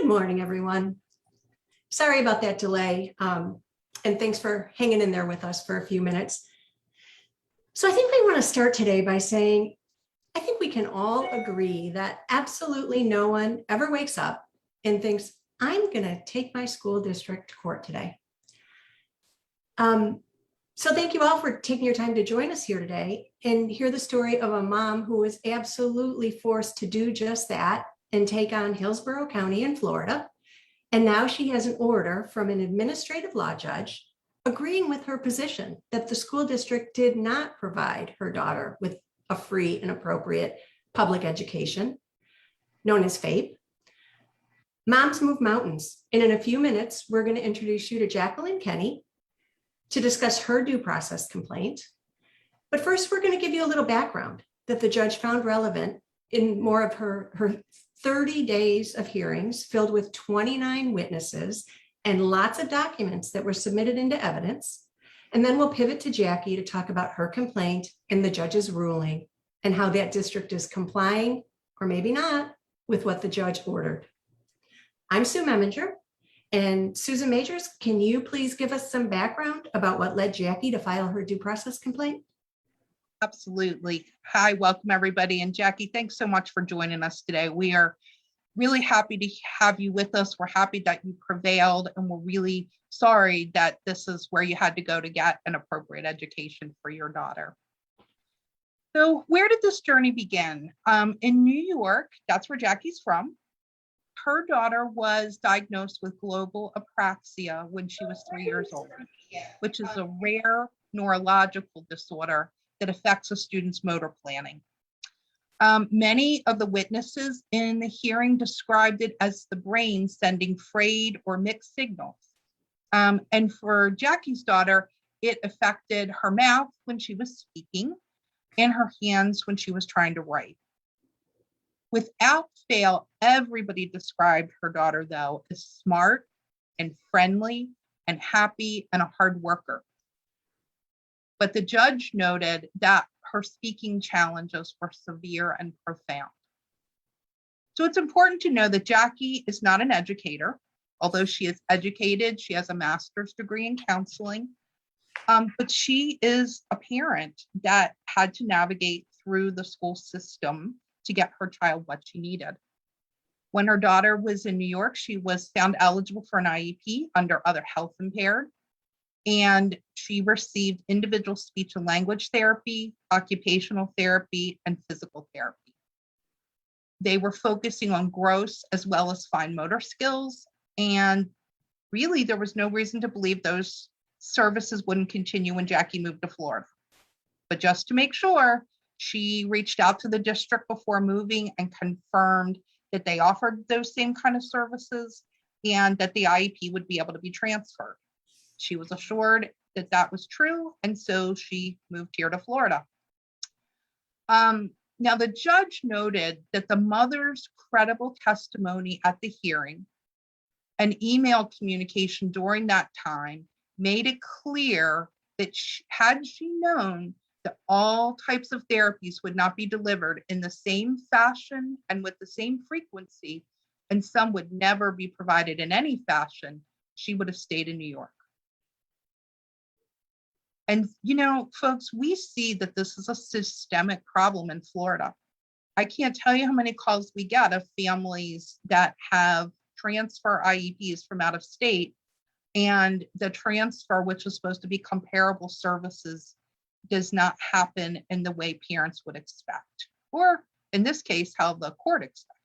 Good morning, everyone. Sorry about that delay, and thanks for hanging in there with us for a few minutes. So I think we want to start today by saying, I think we can all agree that absolutely no one ever wakes up and thinks, I'm going to take my school district to court today. So thank you all for taking your time to join us here today and hear the story of a mom who was absolutely forced to do just that and take on Hillsborough County in Florida. And now she has an order from an administrative law judge agreeing with her position that the school district did not provide her daughter with a free and appropriate public education, known as FAPE. Moms move mountains. And in a few minutes, we're going to introduce you to Jacqueline Kenny to discuss her due process complaint. But first, we're going to give you a little background that the judge found relevant in more of her 30 days of hearings filled with 29 witnesses and lots of documents that were submitted into evidence. And then we'll pivot to Jackie to talk about her complaint and the judge's ruling and how that district is complying, or maybe not, with what the judge ordered. I'm Sue Meminger, and Susan Majors, can you please give us some background about what led Jackie to file her due process complaint? Absolutely. Hi, welcome everybody. And Jackie, thanks so much for joining us today. We are really happy to have you with us. We're happy that you prevailed, and we're really sorry that this is where you had to go to get an appropriate education for your daughter. So where did this journey begin? In New York, that's where Jackie's from. Her daughter was diagnosed with global apraxia when she was 3 years old, which is a rare neurological disorder that affects a student's motor planning. Many of the witnesses in the hearing described it as the brain sending frayed or mixed signals. And for Jackie's daughter, it affected her mouth when she was speaking and her hands when she was trying to write. Without fail, everybody described her daughter, though, as smart and friendly and happy and a hard worker. But the judge noted that her speaking challenges were severe and profound. So it's important to know that Jackie is not an educator, although she is educated. She has a master's degree in counseling, but she is a parent that had to navigate through the school system to get her child what she needed. When her daughter was in New York, she was found eligible for an IEP under other health impaired, and she received individual speech and language therapy, occupational therapy, and physical therapy. They were focusing on gross as well as fine motor skills, and really there was no reason to believe those services wouldn't continue when Jackie moved to Florida. But just to make sure, she reached out to the district before moving and confirmed that they offered those same kind of services and that the IEP would be able to be transferred. She was assured that that was true, and so she moved here to Florida. Now, the judge noted that the mother's credible testimony at the hearing and email communication during that time made it clear that had she known that all types of therapies would not be delivered in the same fashion and with the same frequency, and some would never be provided in any fashion, she would have stayed in New York. And, you know, folks, we see that this is a systemic problem in Florida. I can't tell you how many calls we get of families that have transfer IEPs from out of state, and the transfer, which is supposed to be comparable services, does not happen in the way parents would expect, or in this case, how the court expected.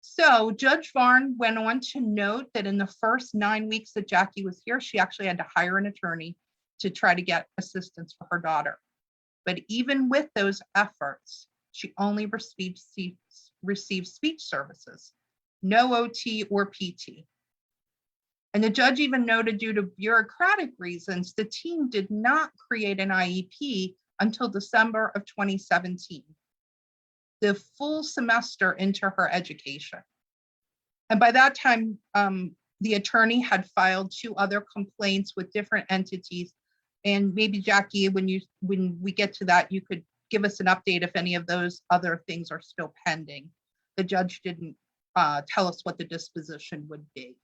So Judge Varn went on to note that in the first 9 weeks that Jackie was here, she actually had to hire an attorney to try to get assistance for her daughter. But even with those efforts, she only received speech services, no OT or PT. And the judge even noted, due to bureaucratic reasons, the team did not create an IEP until December of 2017, the full semester into her education. And by that time, the attorney had filed 2 other complaints with different entities. And maybe Jackie, when we get to that, you could give us an update if any of those other things are still pending. The judge didn't tell us what the disposition would be.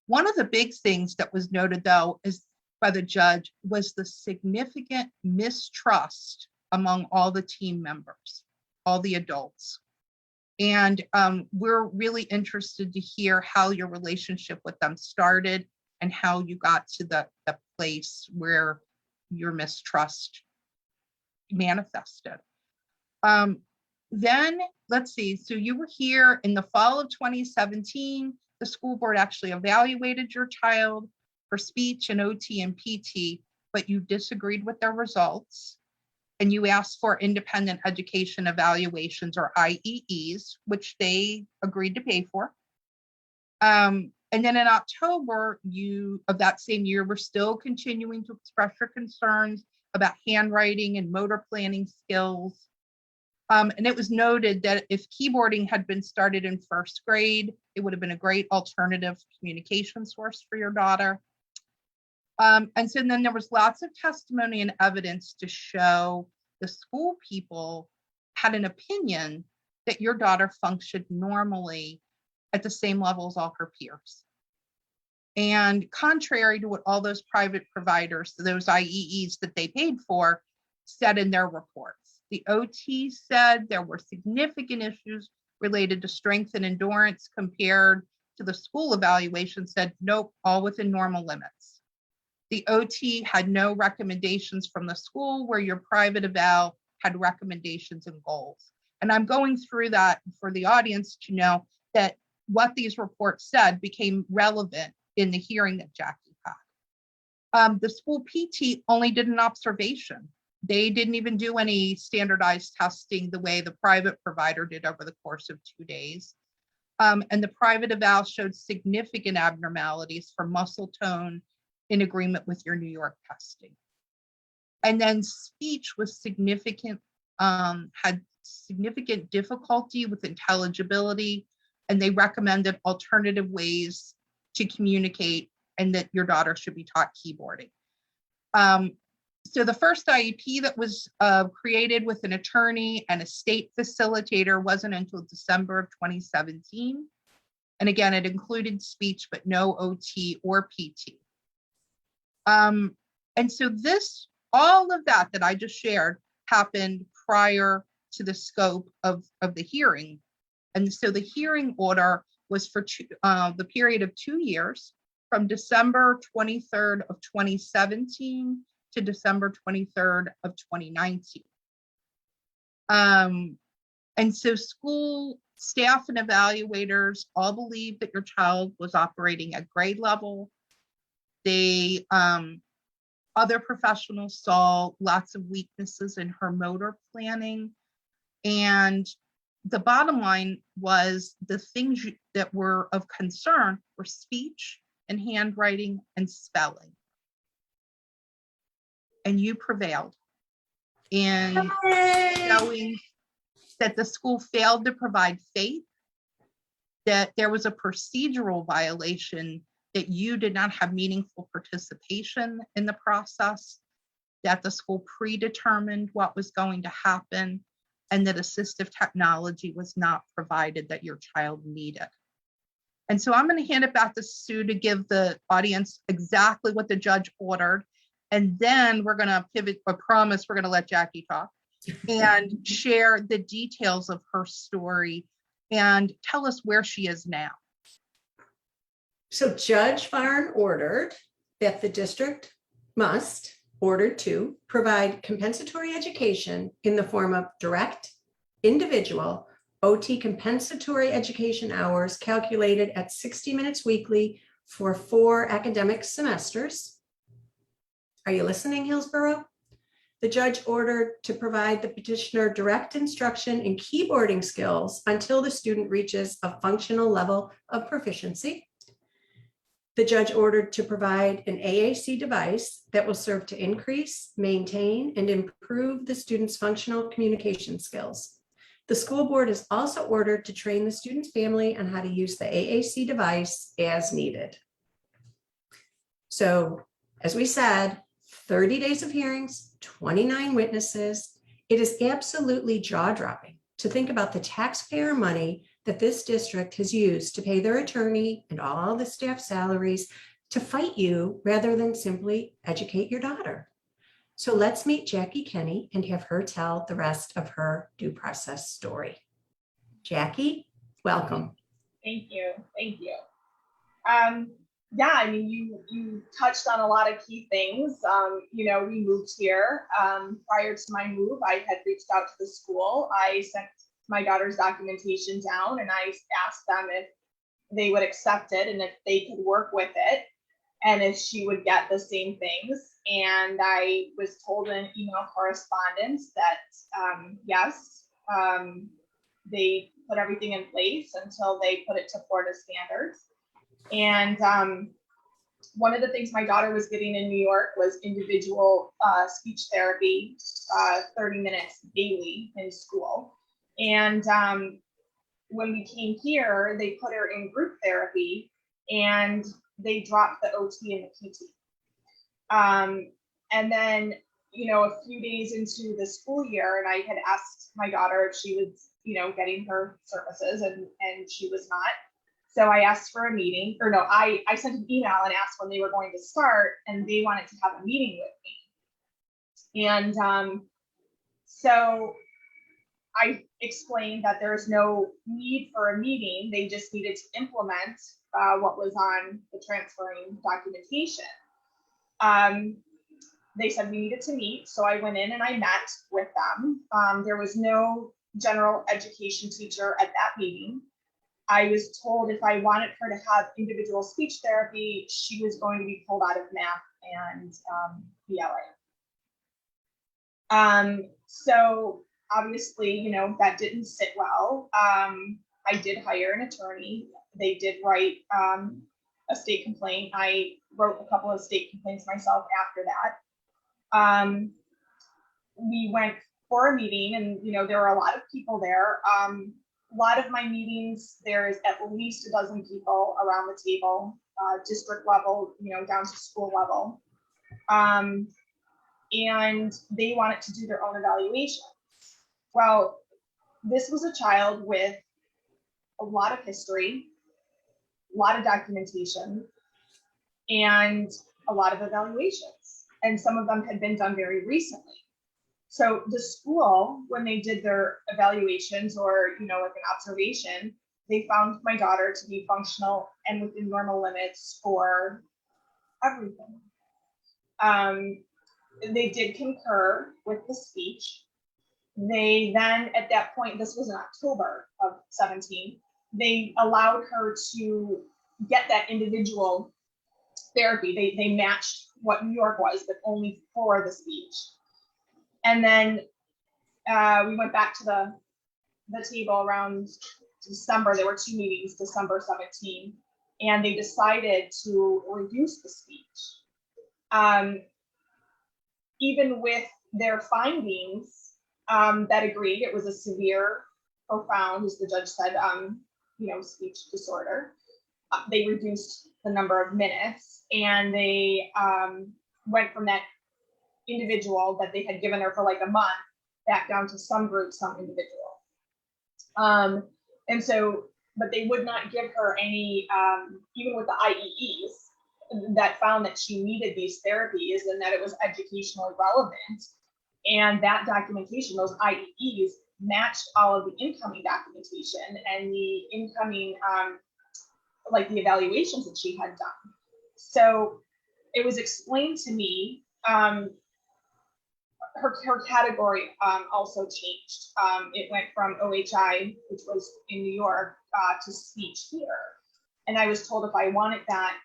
One of the big things that was noted, though, is by the judge was the significant mistrust among all the team members, all the adults. And we're really interested to hear how your relationship with them started and how you got to the place where your mistrust manifested. Then let's see, so you were here in the fall of 2017. The school board actually evaluated your child for speech and OT and PT, but you disagreed with their results. And you asked for independent education evaluations, or IEEs, which they agreed to pay for. And then in October of that same year, we're still continuing to express your concerns about handwriting and motor planning skills. And it was noted that if keyboarding had been started in first grade, it would have been a great alternative communication source for your daughter. And so then there was lots of testimony and evidence to show the school people had an opinion that your daughter functioned normally at the same level as all her peers. And contrary to what all those private providers, those IEEs that they paid for, said in their reports. The OT said there were significant issues related to strength and endurance compared to the school evaluation said, nope, all within normal limits. The OT had no recommendations from the school where your private eval had recommendations and goals. And I'm going through that for the audience to know that what these reports said became relevant in the hearing that Jackie had. The school PT only did an observation. They didn't even do any standardized testing the way the private provider did over the course of 2 days. And the private eval showed significant abnormalities for muscle tone in agreement with your New York testing. And then speech was significant, had significant difficulty with intelligibility, and they recommended alternative ways to communicate and that your daughter should be taught keyboarding. So the first IEP that was created with an attorney and a state facilitator wasn't until December of 2017. And again, it included speech, but no OT or PT. And so all of that I just shared happened prior to the scope of the hearing. And so the hearing order was for the period of 2 years, from December 23rd of 2017 to December 23rd of 2019. And so school staff and evaluators all believed that your child was operating at grade level. They, other professionals saw lots of weaknesses in her motor planning. And the bottom line was the things that were of concern were speech and handwriting and spelling. And you prevailed in showing that the school failed to provide faith, that there was a procedural violation, that you did not have meaningful participation in the process, that the school predetermined what was going to happen, and that assistive technology was not provided that your child needed. And so I'm going to hand it back to Sue to give the audience exactly what the judge ordered. And then we're going to pivot, I promise we're going to let Jackie talk and share the details of her story and tell us where she is now. So Judge Farn ordered that the district must ordered to provide compensatory education in the form of direct, individual, OT compensatory education hours calculated at 60 minutes weekly for 4 academic semesters. Are you listening, Hillsborough? The judge ordered to provide the petitioner direct instruction in keyboarding skills until the student reaches a functional level of proficiency. The judge ordered to provide an AAC device that will serve to increase, maintain, and improve the student's functional communication skills. The school board is also ordered to train the student's family on how to use the AAC device as needed. So, as we said, 30 days of hearings, 29 witnesses. It is absolutely jaw-dropping to think about the taxpayer money that this district has used to pay their attorney and all the staff salaries to fight you rather than simply educate your daughter. So let's meet Jackie Kenny and have her tell the rest of her due process story. Jackie, welcome. Thank you. Thank you. Yeah, I mean, you touched on a lot of key things. We moved here. Prior to my move, I had reached out to the school. I sent my daughter's documentation down and I asked them if they would accept it and if they could work with it and if she would get the same things. And I was told in email correspondence that yes, they put everything in place until they put it to Florida standards. And one of the things my daughter was getting in New York was individual speech therapy, 30 minutes daily in school. And when we came here, they put her in group therapy and they dropped the OT and the PT. And then, a few days into the school year, and I had asked my daughter if she was, getting her services and she was not. So I asked for a meeting, or no, I sent an email and asked when they were going to start, and they wanted to have a meeting with me. And so I explained that there's no need for a meeting. They just needed to implement what was on the transferring documentation. They said we needed to meet. So I went in and I met with them. There was no general education teacher at that meeting. I was told if I wanted her to have individual speech therapy, she was going to be pulled out of math and ELA. So obviously, that didn't sit well. I did hire an attorney. They did write a state complaint. I wrote a couple of state complaints myself after that. We went for a meeting and, there were a lot of people there. A lot of my meetings, there's at least a dozen people around the table, district level, down to school level. And they wanted to do their own evaluation. Well, this was a child with a lot of history, a lot of documentation, and a lot of evaluations. And some of them had been done very recently. So the school, when they did their evaluations or, like an observation, they found my daughter to be functional and within normal limits for everything. They did concur with the speech. They then, at that point, this was in October of 17, they allowed her to get that individual therapy. They matched what New York was, but only for the speech. And then we went back to the table around December. There were two meetings, December 17, and they decided to reduce the speech. Even with their findings that agreed, it was a severe, profound, as the judge said, speech disorder. They reduced the number of minutes, and they went from that individual that they had given her for like a month back down to some group, some individual. And so, but they would not give her any, even with the IEEs that found that she needed these therapies and that it was educationally relevant. And that documentation, those IEEs, matched all of the incoming documentation and the incoming, like the evaluations that she had done. So it was explained to me, her category also changed. It went from OHI, which was in New York, to speech here. And I was told if I wanted that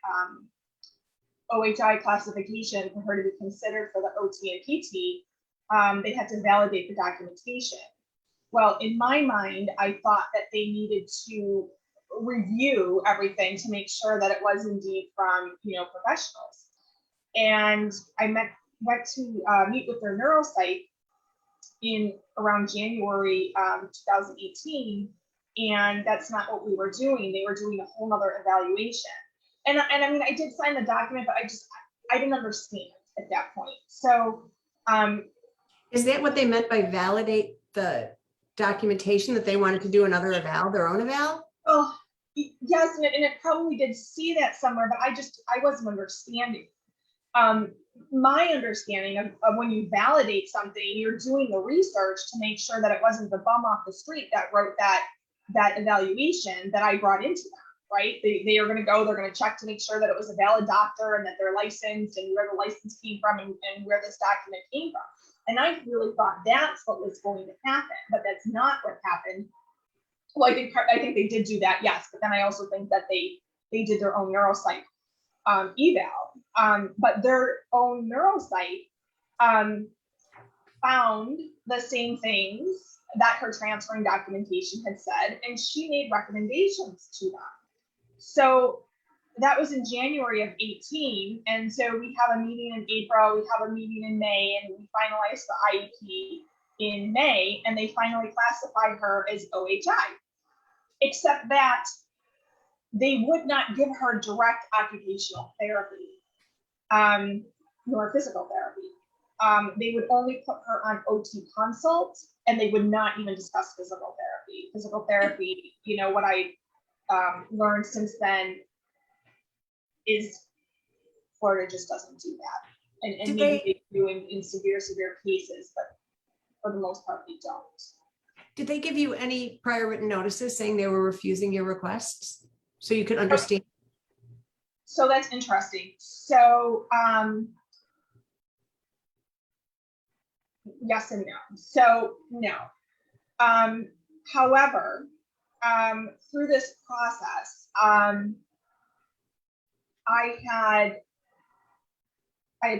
OHI classification for her to be considered for the OT and PT, they had to validate the documentation. Well, in my mind, I thought that they needed to review everything to make sure that it was indeed from, professionals. And I went to meet with their neuropsych in around January 2018, and that's not what we were doing. They were doing a whole nother evaluation. And I mean, I did sign the document, but I didn't understand at that point. So is that what they meant by validate the documentation that they wanted to do another eval, their own eval? Oh, yes, and it probably did see that somewhere, but I wasn't understanding. My understanding of when you validate something, you're doing the research to make sure that it wasn't the bum off the street that wrote that evaluation that I brought into them, right? They are going to go, they're going to check to make sure that it was a valid doctor and that they're licensed and where the license came from and where this document came from. And I really thought that's what was going to happen, but that's not what happened. Well, I think they did do that, yes, but then I also think that they did their own neuropsych eval, but their own neuropsych found the same things that her transferring documentation had said, and she made recommendations to them. So that was in January of 18, and so we have a meeting in April, we have a meeting in May, and we finalized the IEP in May, and they finally classified her as OHI, except that they would not give her direct occupational therapy, nor physical therapy. They would only put her on OT consult, and they would not even discuss physical therapy. Physical therapy, what I learned since then is Florida just doesn't do that. And maybe they do in severe cases, but for the most part, they don't. Did they give you any prior written notices saying they were refusing your requests so you could understand? So that's interesting. So yes and no. So no. However, through this process, I had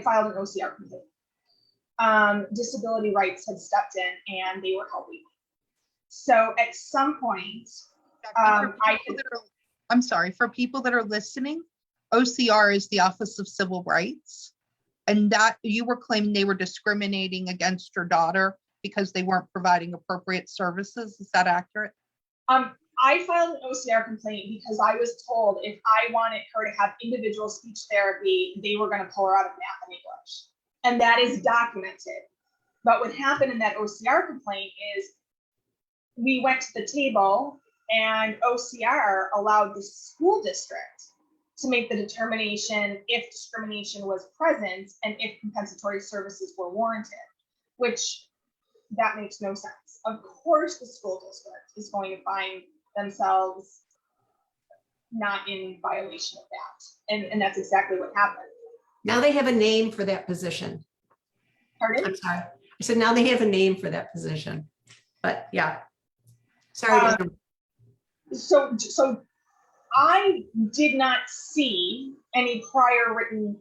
filed an OCR complaint. Disability rights had stepped in and they were helping me. So at some point, I'm sorry, for people that are listening, OCR is the Office of Civil Rights. And that you were claiming they were discriminating against your daughter because they weren't providing appropriate services. Is that accurate? I filed an OCR complaint because I was told if I wanted her to have individual speech therapy, they were going to pull her out of math and English. And that is documented. But what happened in that OCR complaint is we went to the table and OCR allowed the school district to make the determination if discrimination was present and if compensatory services were warranted, which that makes no sense. Of course, the school district is going to find themselves not in violation of that. And that's exactly what happened. Now they have a name for that position. Pardon? I'm sorry. I said now they have a name for that position. But yeah. Sorry. So I did not see any prior written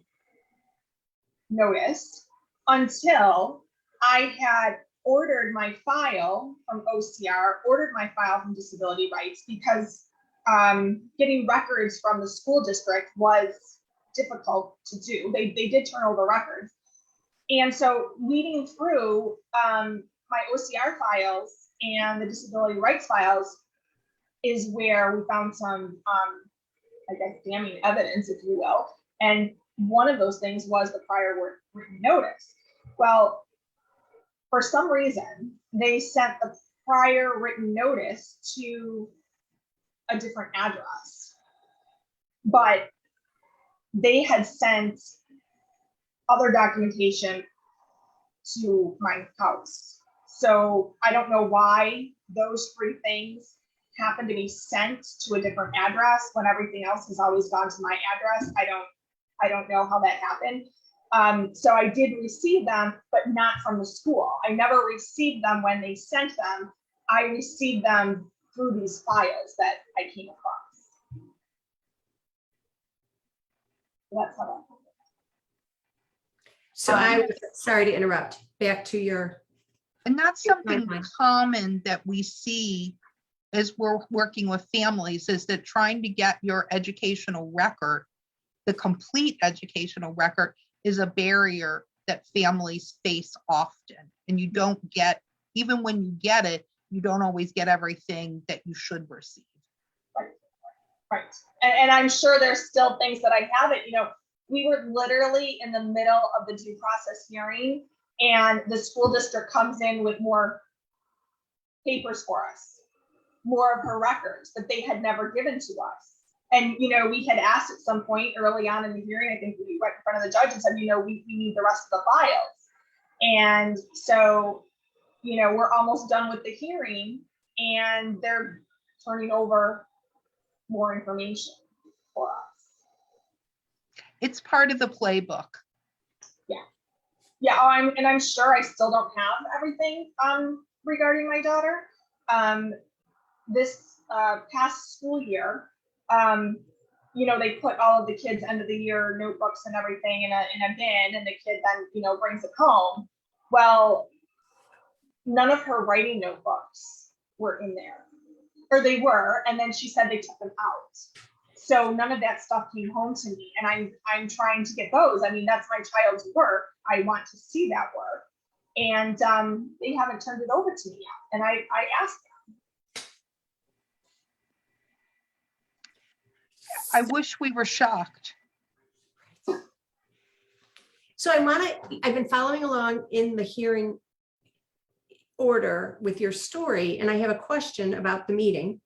notice until I had ordered my file from OCR, ordered my file from Disability Rights, because getting records from the school district was difficult to do. They did turn over records. And so reading through my OCR files and the Disability Rights files is where we found some, I guess, damning evidence, if you will. And one of those things was the prior written notice. Well, for some reason, they sent the prior written notice to a different address, but they had sent other documentation to my house. So I don't know why those three things happened to be sent to a different address when everything else has always gone to my address. I don't know how that happened. So I did receive them, but not from the school. I never received them when they sent them. I received them through these files that I came across. That's how that happened. So I sorry to interrupt. Back to your. And that's something timeline. common that we see as we're working with families, is that trying to get your educational record, the complete educational record, is a barrier that families face often. And you don't get, even when you get it, you don't always get everything that you should receive. Right. And I'm sure there's still things that I haven't, we were literally in the middle of the due process hearing, and the school district comes in with more papers for us, more of her records that they had never given to us. And, we had asked at some point early on in the hearing, I think we went in front of the judge and said, we need the rest of the files. And so, we're almost done with the hearing and they're turning over more information for us. It's part of the playbook. Yeah. I'm sure I still don't have everything regarding my daughter. This past school year, they put all of the kids' end of the year notebooks and everything in a bin, and the kid then, brings it home. Well, none of her writing notebooks were in there, or they were, and then she said they took them out. So none of that stuff came home to me, and I'm trying to get those. I mean, that's my child's work. I want to see that work, and they haven't turned it over to me yet. And I asked them. I wish we were shocked. So I've been following along in the hearing order with your story, and I have a question about the meeting.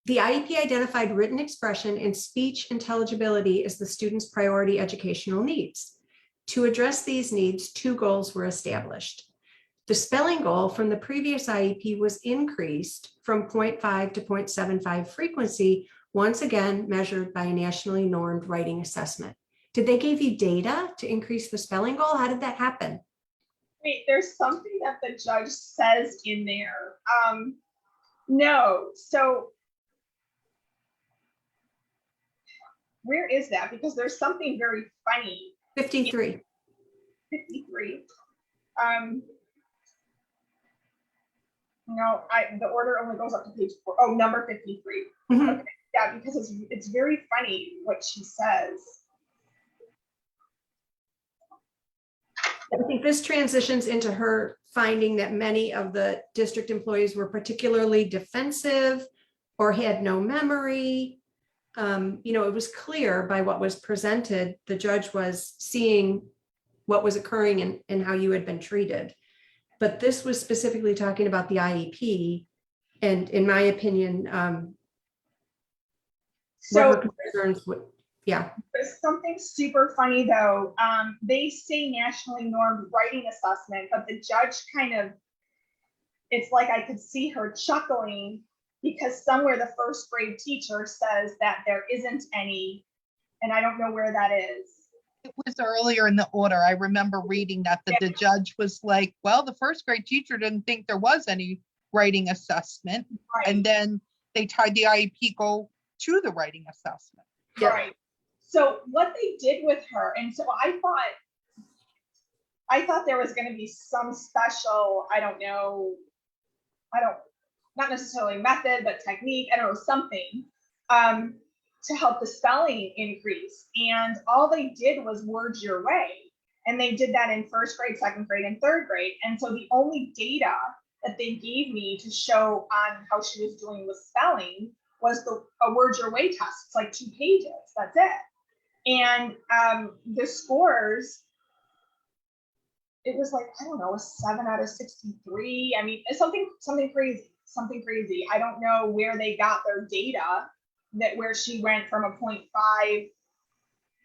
The IEP identified written expression and speech intelligibility as the student's priority educational needs. To address these needs, 2 goals were established. The spelling goal from the previous IEP was increased from 0.5 to 0.75 frequency, once again measured by a nationally normed writing assessment. Did they give you data to increase the spelling goal? How did that happen? Wait, there's something that the judge says in there. No, so where is that? Because there's something very funny. 53. 53. No, the order only goes up to page 4. Oh, number 53. Mhm. Okay. Yeah, because it's very funny what she says. I think this transitions into her finding that many of the district employees were particularly defensive or had no memory. It was clear by what was presented, the judge was seeing what was occurring and how you had been treated. But this was specifically talking about the IEP. And in my opinion, So what her concerns would, yeah. there's something super funny though. They say nationally normed writing assessment, but the judge it's like I could see her chuckling because somewhere the first grade teacher says that there isn't any, and I don't know where that is. It was earlier in the order. I remember reading that the judge was like, well, the first grade teacher didn't think there was any writing assessment. Right. And then they tied the IEP goal to the writing assessment. Yep. Right. So what they did with her, and so I thought there was going to be some special, not necessarily method, but technique, I don't know, something to help the spelling increase. And all they did was Words Your Way. And they did that in first grade, second grade, and third grade. And so the only data that they gave me to show on how she was doing with spelling was a Words Your Way test. It's like 2 pages, that's it. And the scores, it was like, I don't know, a 7 out of 63. I mean, it's something crazy. I don't know where they got their data where she went from a 0.5.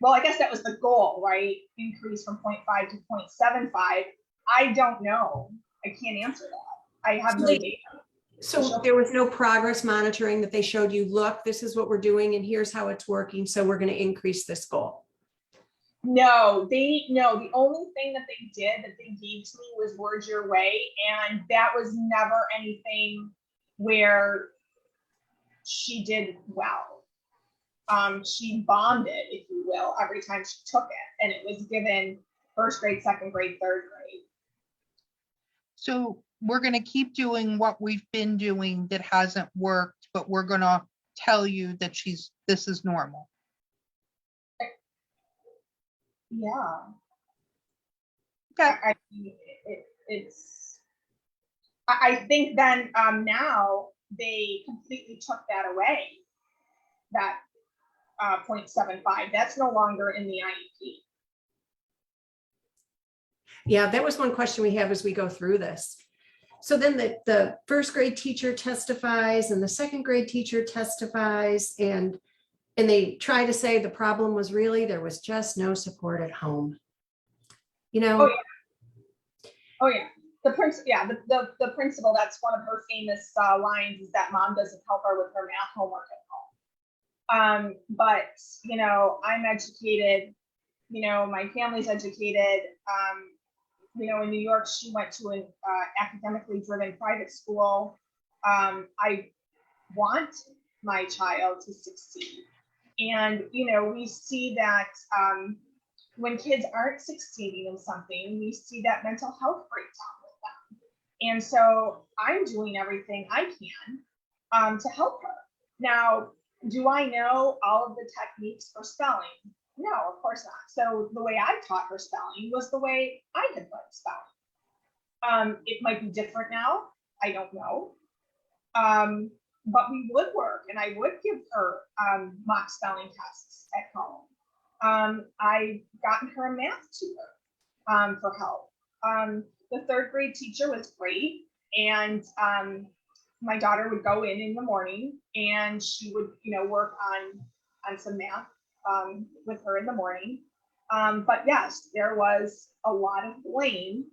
Well, I guess that was the goal, right? Increase from 0.5 to 0.75. I don't know. I can't answer that. I have no data. So there was no progress monitoring that they showed you, look, this is what we're doing and here's how it's working. So we're going to increase this goal. No, the only thing that they did that they gave to me was Words Your Way. And that was never anything where she did well. She bombed it, if you will, every time she took it. And it was given first grade, second grade, third grade. So we're going to keep doing what we've been doing that hasn't worked, but we're going to tell you that this is normal. Yeah. Okay. I think then now they completely took that away, that 0.75. That's no longer in the IEP. Yeah, that was one question we have as we go through this. So then the first grade teacher testifies and the second grade teacher testifies, and they try to say the problem was really there was just no support at home. You know, Oh yeah. Oh yeah. The principal, that's one of her famous lines, is that mom doesn't help her with her math homework at home. But you know, I'm educated, you know, my family's educated. You know, in New York, she went to an academically driven private school. I want my child to succeed. And, you know, we see that when kids aren't succeeding in something, we see that mental health breakdown with them. And so I'm doing everything I can to help her. Now, do I know all of the techniques for spelling? No, of course not. So the way I taught her spelling was the way I had learned spelling. It might be different now. I don't know. But we would work, and I would give her mock spelling tests at home. I gotten her a math tutor for help. The third grade teacher was great, and my daughter would go in the morning, and she would, you know, work on some math with her in the morning. But yes, there was a lot of blame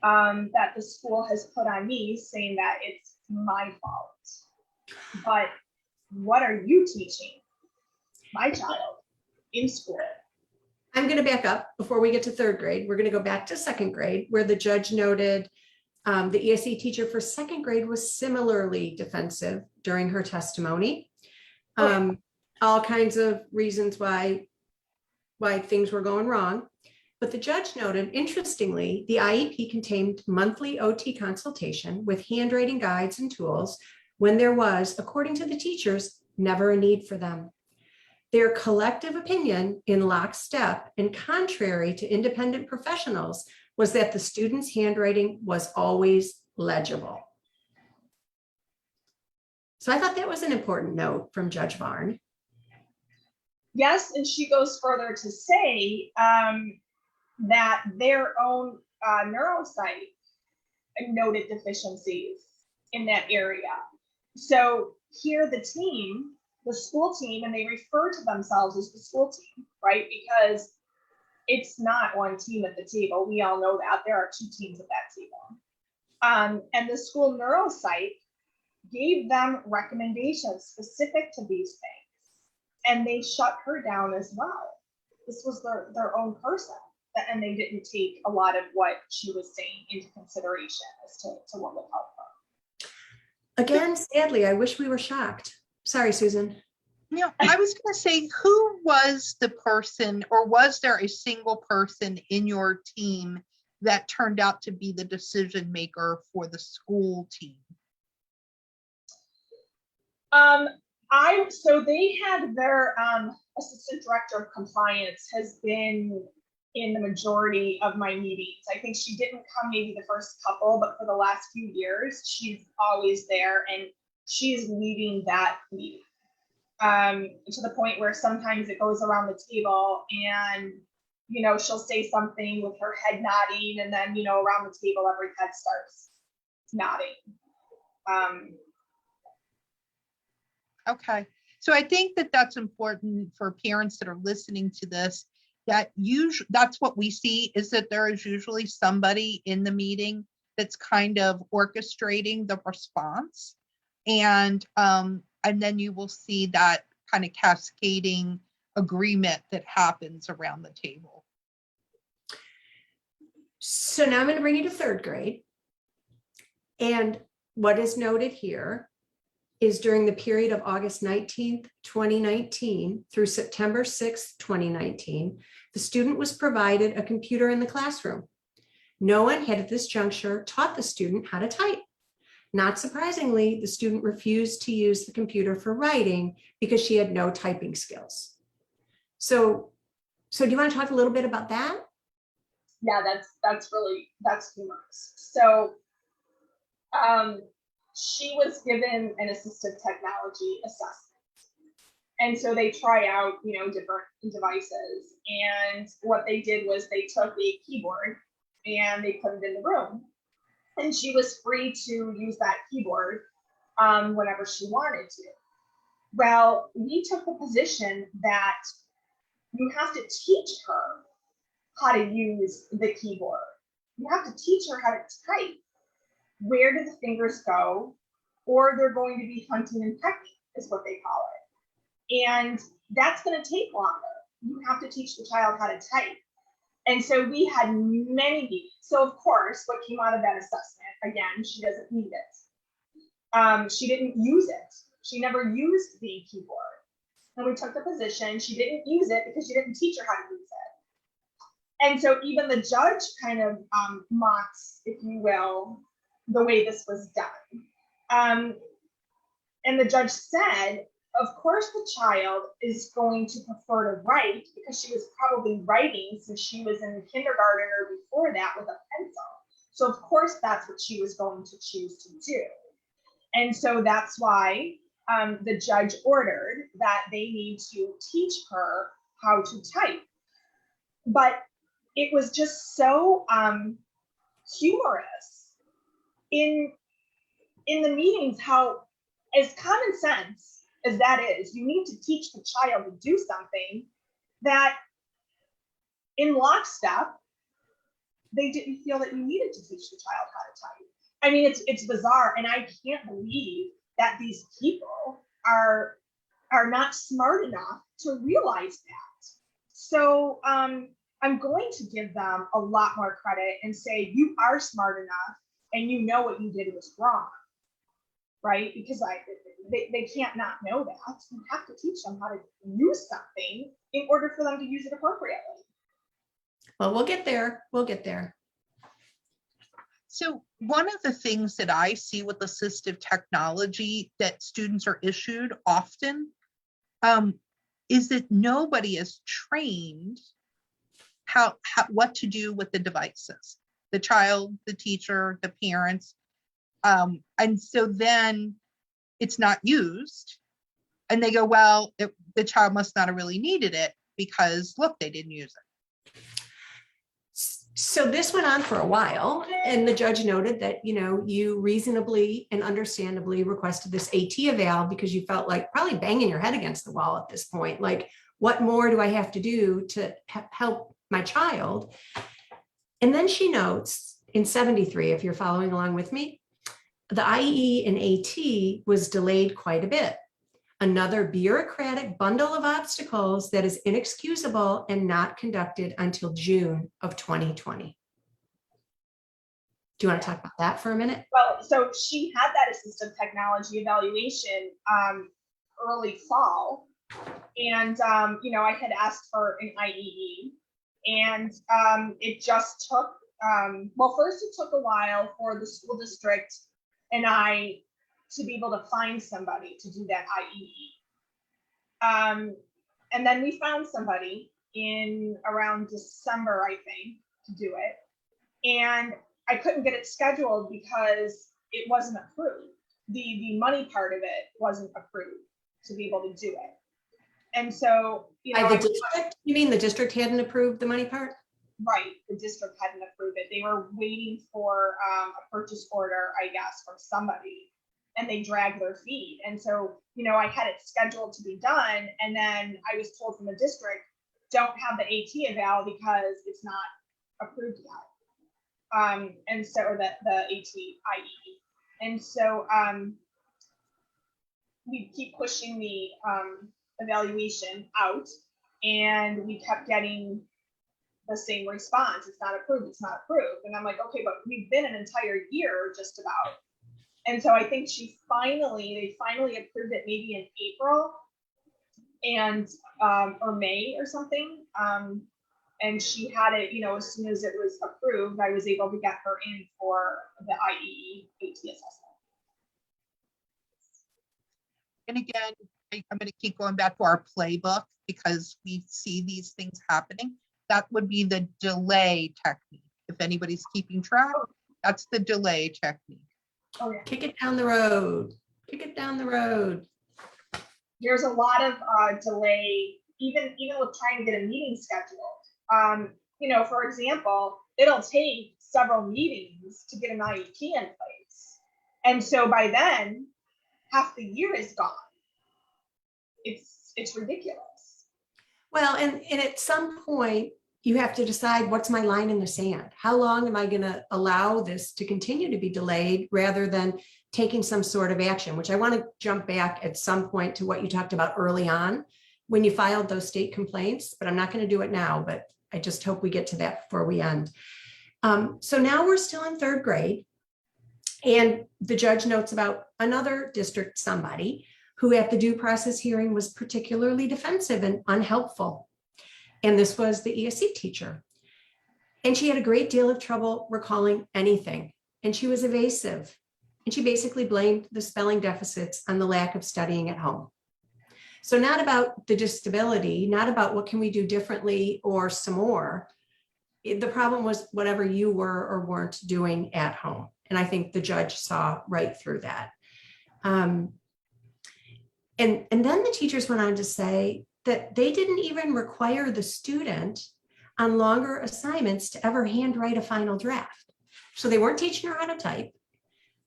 that the school has put on me, saying that it's my fault. But what are you teaching my child in school? I'm going to back up before we get to third grade. We're going to go back to second grade, where the judge noted the ESE teacher for second grade was similarly defensive during her testimony. All kinds of reasons why things were going wrong. But the judge noted, interestingly, the IEP contained monthly OT consultation with handwriting guides and tools when there was, according to the teachers, never a need for them. Their collective opinion in lockstep and contrary to independent professionals was that the student's handwriting was always legible. So I thought that was an important note from Judge Varn. Yes, and she goes further to say that their own neuropsych noted deficiencies in that area. So here the team, the school team, and they refer to themselves as the school team, right? Because it's not one team at the table. We all know that. There are two teams at that table. And the school neuropsych gave them recommendations specific to these things. And they shut her down as well. This was their own person. And they didn't take a lot of what she was saying into consideration as to what would help her. Again, sadly, I wish we were shocked. Sorry, Susan. No, I was going to say, who was the person, or was there a single person in your team that turned out to be the decision maker for the school team? So they had their assistant director of compliance has been in the majority of my meetings. I think she didn't come maybe the first couple, but for the last few years, she's always there, and she's leading that meeting. To the point where sometimes it goes around the table and, you know, she'll say something with her head nodding, and then, you know, around the table, every head starts nodding. Okay. So I think that that's important for parents that are listening to this, that that's what we see, is that there is usually somebody in the meeting that's kind of orchestrating the response. And then you will see that kind of cascading agreement that happens around the table. So now I'm going to bring you to third grade. And what is noted here is during the period of August 19th, 2019 through September 6th, 2019, the student was provided a computer in the classroom. No one had at this juncture taught the student how to type. Not surprisingly, the student refused to use the computer for writing because she had no typing skills. So do you want to talk a little bit about that? Yeah, that's humorous. So she was given an assistive technology assessment. And so they try out, you know, different devices. And what they did was they took a keyboard and they put it in the room. And she was free to use that keyboard whenever she wanted to. Well, we took the position that you have to teach her how to use the keyboard. You have to teach her how to type. Where do the fingers go? Or they're going to be hunting and pecking, is what they call it. And that's going to take longer. You have to teach the child how to type. And so we had many meetings. So of course, what came out of that assessment, again, she doesn't need it. She didn't use it. She never used the keyboard. And we took the position, she didn't use it because you didn't teach her how to use it. And so even the judge kind of mocks, if you will, the way this was done. And the judge said, of course the child is going to prefer to write because she was probably writing since she was in kindergarten or before that with a pencil. So of course that's what she was going to choose to do. And so that's why the judge ordered that they need to teach her how to type. But it was just so humorous in the meetings, how, as common sense as that is, you need to teach the child to do something that in lockstep, they didn't feel that you needed to teach the child how to type. I mean, it's bizarre, and I can't believe that these people are not smart enough to realize that. So I'm going to give them a lot more credit and say, you are smart enough and you know what you did was wrong, right? Because they can't not know that. You have to teach them how to use something in order for them to use it appropriately. Well, we'll get there. We'll get there. So one of the things that I see with assistive technology that students are issued often is that nobody is trained how what to do with the devices, the child, the teacher, the parents. And so then it's not used and they go, well, the child must not have really needed it because look, they didn't use it. So this went on for a while, and the judge noted that, you reasonably and understandably requested this AT eval because you felt like probably banging your head against the wall at this point. Like, what more do I have to do to help my child? And then she notes in 73, if you're following along with me, the IE and AT was delayed quite a bit. Another bureaucratic bundle of obstacles that is inexcusable and not conducted until June of 2020. Do you want to talk about that for a minute? Well, so she had that assistive technology evaluation early fall. And, I had asked for an IEE, and it just took, first it took a while for the school district and I to be able to find somebody to do that IEE. And then we found somebody in around December, I think, to do it. And I couldn't get it scheduled because it wasn't approved. The money part of it wasn't approved to be able to do it. And so, By the district? You mean the district hadn't approved the money part? Right, the district hadn't approved it. They were waiting for a purchase order, I guess, from somebody, and they dragged their feet. And so, I had it scheduled to be done, and then I was told from the district, don't have the AT eval because it's not approved yet. And so the AT IE. And so we keep pushing the evaluation out, and we kept getting the same response. It's not approved, it's not approved. And I'm like, okay, but we've been an entire year just about. And so I think they finally approved it maybe in April and or May or something. And she had it, as soon as it was approved, I was able to get her in for the IEE AT assessment. And again, I'm going to keep going back to our playbook because we see these things happening. That would be the delay technique. If anybody's keeping track, that's the delay technique. Oh, yeah. Kick it down the road. Kick it down the road. There's a lot of delay, even with trying to get a meeting scheduled. For example, it'll take several meetings to get an IEP in place. And so by then, half the year is gone. It's ridiculous. Well, and at some point, you have to decide, what's my line in the sand? How long am I going to allow this to continue to be delayed rather than taking some sort of action? Which I want to jump back at some point to what you talked about early on when you filed those state complaints, but I'm not going to do it now, but I just hope we get to that before we end. So now we're still in third grade, and the judge notes about another district somebody who at the due process hearing was particularly defensive and unhelpful. And this was the ESC teacher. And she had a great deal of trouble recalling anything. And she was evasive. And she basically blamed the spelling deficits on the lack of studying at home. So not about the disability, not about what can we do differently or some more. The problem was whatever you were or weren't doing at home. And I think the judge saw right through that. And then the teachers went on to say that they didn't even require the student on longer assignments to ever handwrite a final draft. So they weren't teaching her how to type.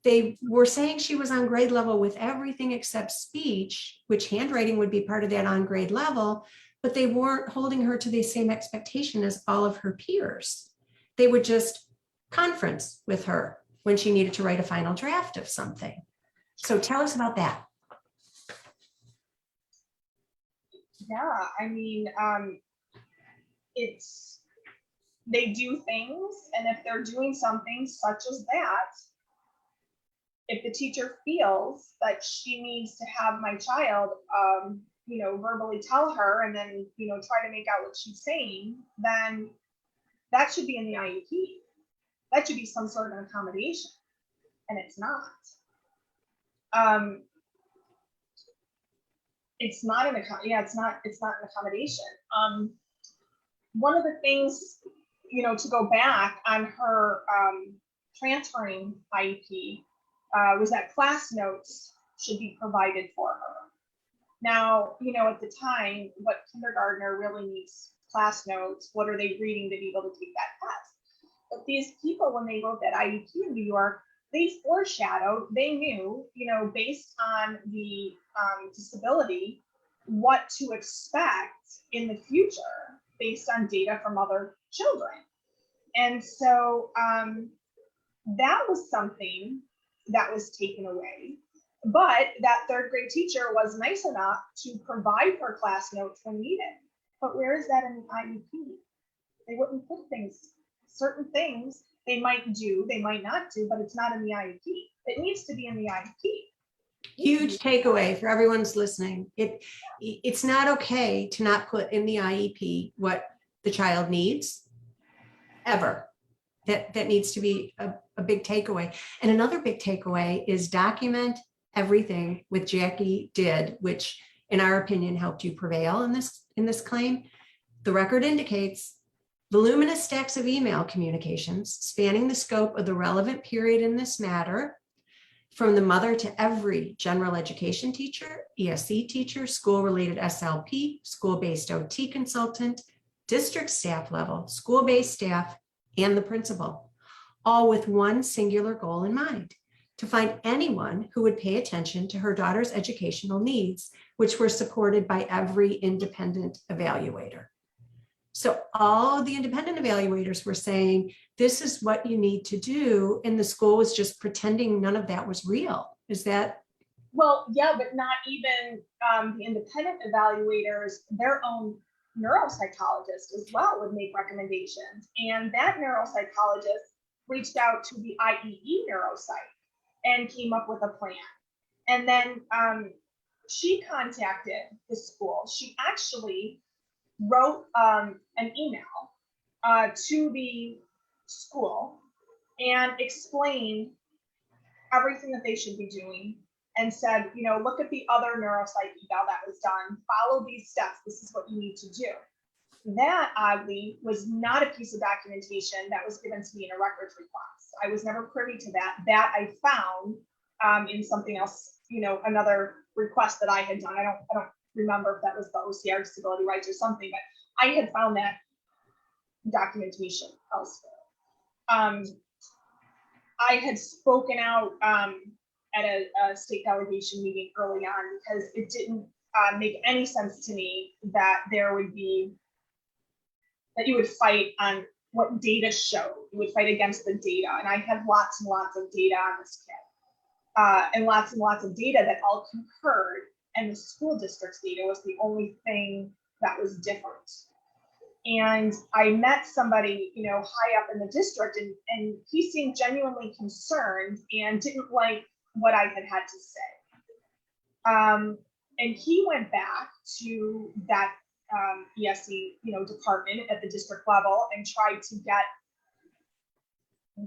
They were saying she was on grade level with everything except speech, which handwriting would be part of that on grade level, but they weren't holding her to the same expectation as all of her peers. They would just conference with her when she needed to write a final draft of something. So tell us about that. Yeah, I mean, they do things, and if they're doing something such as that, if the teacher feels that she needs to have my child, verbally tell her and then, try to make out what she's saying, then that should be in the IEP. That should be some sort of accommodation, and it's not. It's not an accommodation. One of the things, to go back on her transferring IEP was that class notes should be provided for her. Now, at the time, what kindergartner really needs class notes? What are they reading to be able to take that test? But these people, when they wrote that IEP in New York, they foreshadowed, they knew, based on the disability, what to expect in the future based on data from other children. And so that was something that was taken away. But that third grade teacher was nice enough to provide her class notes when needed. But where is that in the IEP? They wouldn't put certain things they might do, they might not do, but it's not in the IEP. It needs to be in the IEP. Huge takeaway for everyone's listening. It's not okay to not put in the IEP what the child needs, ever. That needs to be a big takeaway. And another big takeaway is document everything with Jackie did, which in our opinion helped you prevail in this claim. The record indicates voluminous stacks of email communications spanning the scope of the relevant period in this matter, from the mother to every general education teacher, ESC teacher, school-related SLP, school-based OT consultant, district staff level, school-based staff, and the principal, all with one singular goal in mind: to find anyone who would pay attention to her daughter's educational needs, which were supported by every independent evaluator. So all the independent evaluators were saying, this is what you need to do. And the school was just pretending none of that was real. Is that? Well, yeah, but not even the independent evaluators, their own neuropsychologist as well would make recommendations. And that neuropsychologist reached out to the IEE neuropsych and came up with a plan. And then she contacted the school. She actually wrote an email to the school and explained everything that they should be doing, and said, look at the other neuropsych eval that was done, follow these steps, this is what you need to do. That, oddly, was not a piece of documentation that was given to me in a records request. I was never privy to that. That I found in something else, another request that I had done. I don't remember if that was the OCR disability rights or something, but I had found that documentation elsewhere. I had spoken out at a state delegation meeting early on because it didn't make any sense to me that that you would fight on what data showed. You would fight against the data. And I had lots and lots of data on this kid and lots of data that all concurred. And the school district's data was the only thing that was different. And I met somebody, high up in the district, and he seemed genuinely concerned and didn't like what I had to say. And he went back to that ESE, department at the district level and tried to get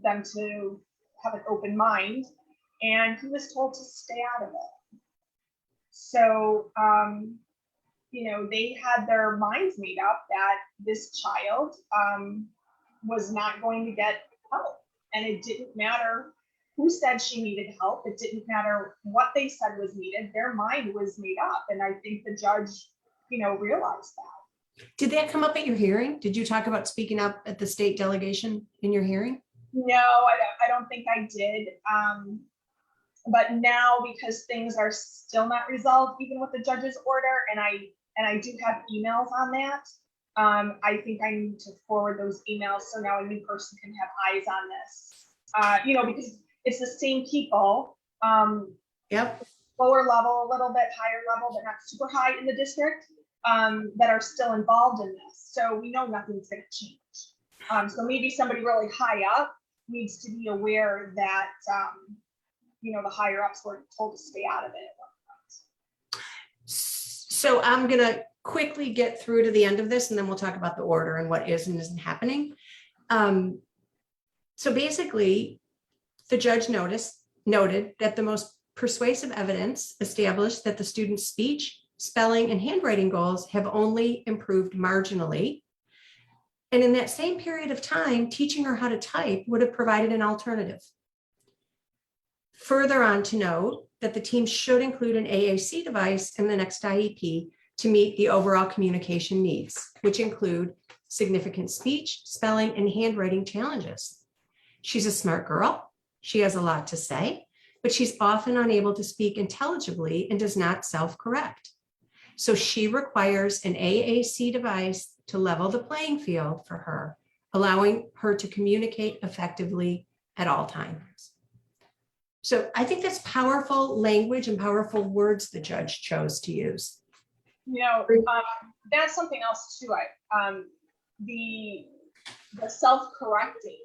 them to have an open mind. And he was told to stay out of it. So, they had their minds made up that this child was not going to get help. And it didn't matter who said she needed help. It didn't matter what they said was needed. Their mind was made up. And I think the judge, realized that. Did that come up at your hearing? Did you talk about speaking up at the state delegation in your hearing? No, I don't think I did. But now, because things are still not resolved, even with the judge's order, and I do have emails on that, I think I need to forward those emails so now a new person can have eyes on this. Because it's the same people. Yep. Lower level, a little bit higher level, but not super high in the district, that are still involved in this. So we know nothing's going to change. So maybe somebody really high up needs to be aware that, the higher ups were told to stay out of it. So I'm going to quickly get through to the end of this, and then we'll talk about the order and what is and isn't happening. So basically, the judge noted that the most persuasive evidence established that the student's speech, spelling, and handwriting goals have only improved marginally. And in that same period of time, teaching her how to type would have provided an alternative. Further on to note that the team should include an AAC device in the next IEP to meet the overall communication needs, which include significant speech, spelling, and handwriting challenges. She's a smart girl. She has a lot to say, but she's often unable to speak intelligibly and does not self-correct. So she requires an AAC device to level the playing field for her, allowing her to communicate effectively at all times. So I think that's powerful language and powerful words the judge chose to use. That's something else too. The self-correcting.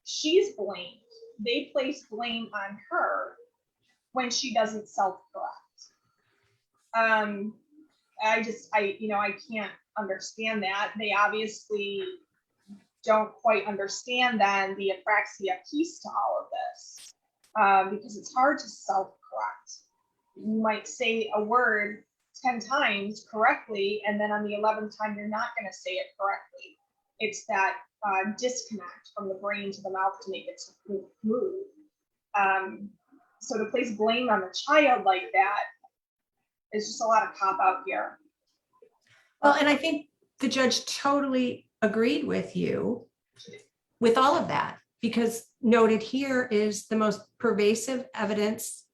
She's blamed. They place blame on her when she doesn't self-correct. I can't understand that. They obviously don't quite understand then the apraxia piece to all of this, because it's hard to self-correct. You might say a word 10 times correctly, and then on the 11th time, you're not going to say it correctly. It's that disconnect from the brain to the mouth to make it move. So to place blame on the child like that is just a lot of cop-out here. Well, and I think the judge totally agreed with you with all of that, because noted here is the most persuasive evidence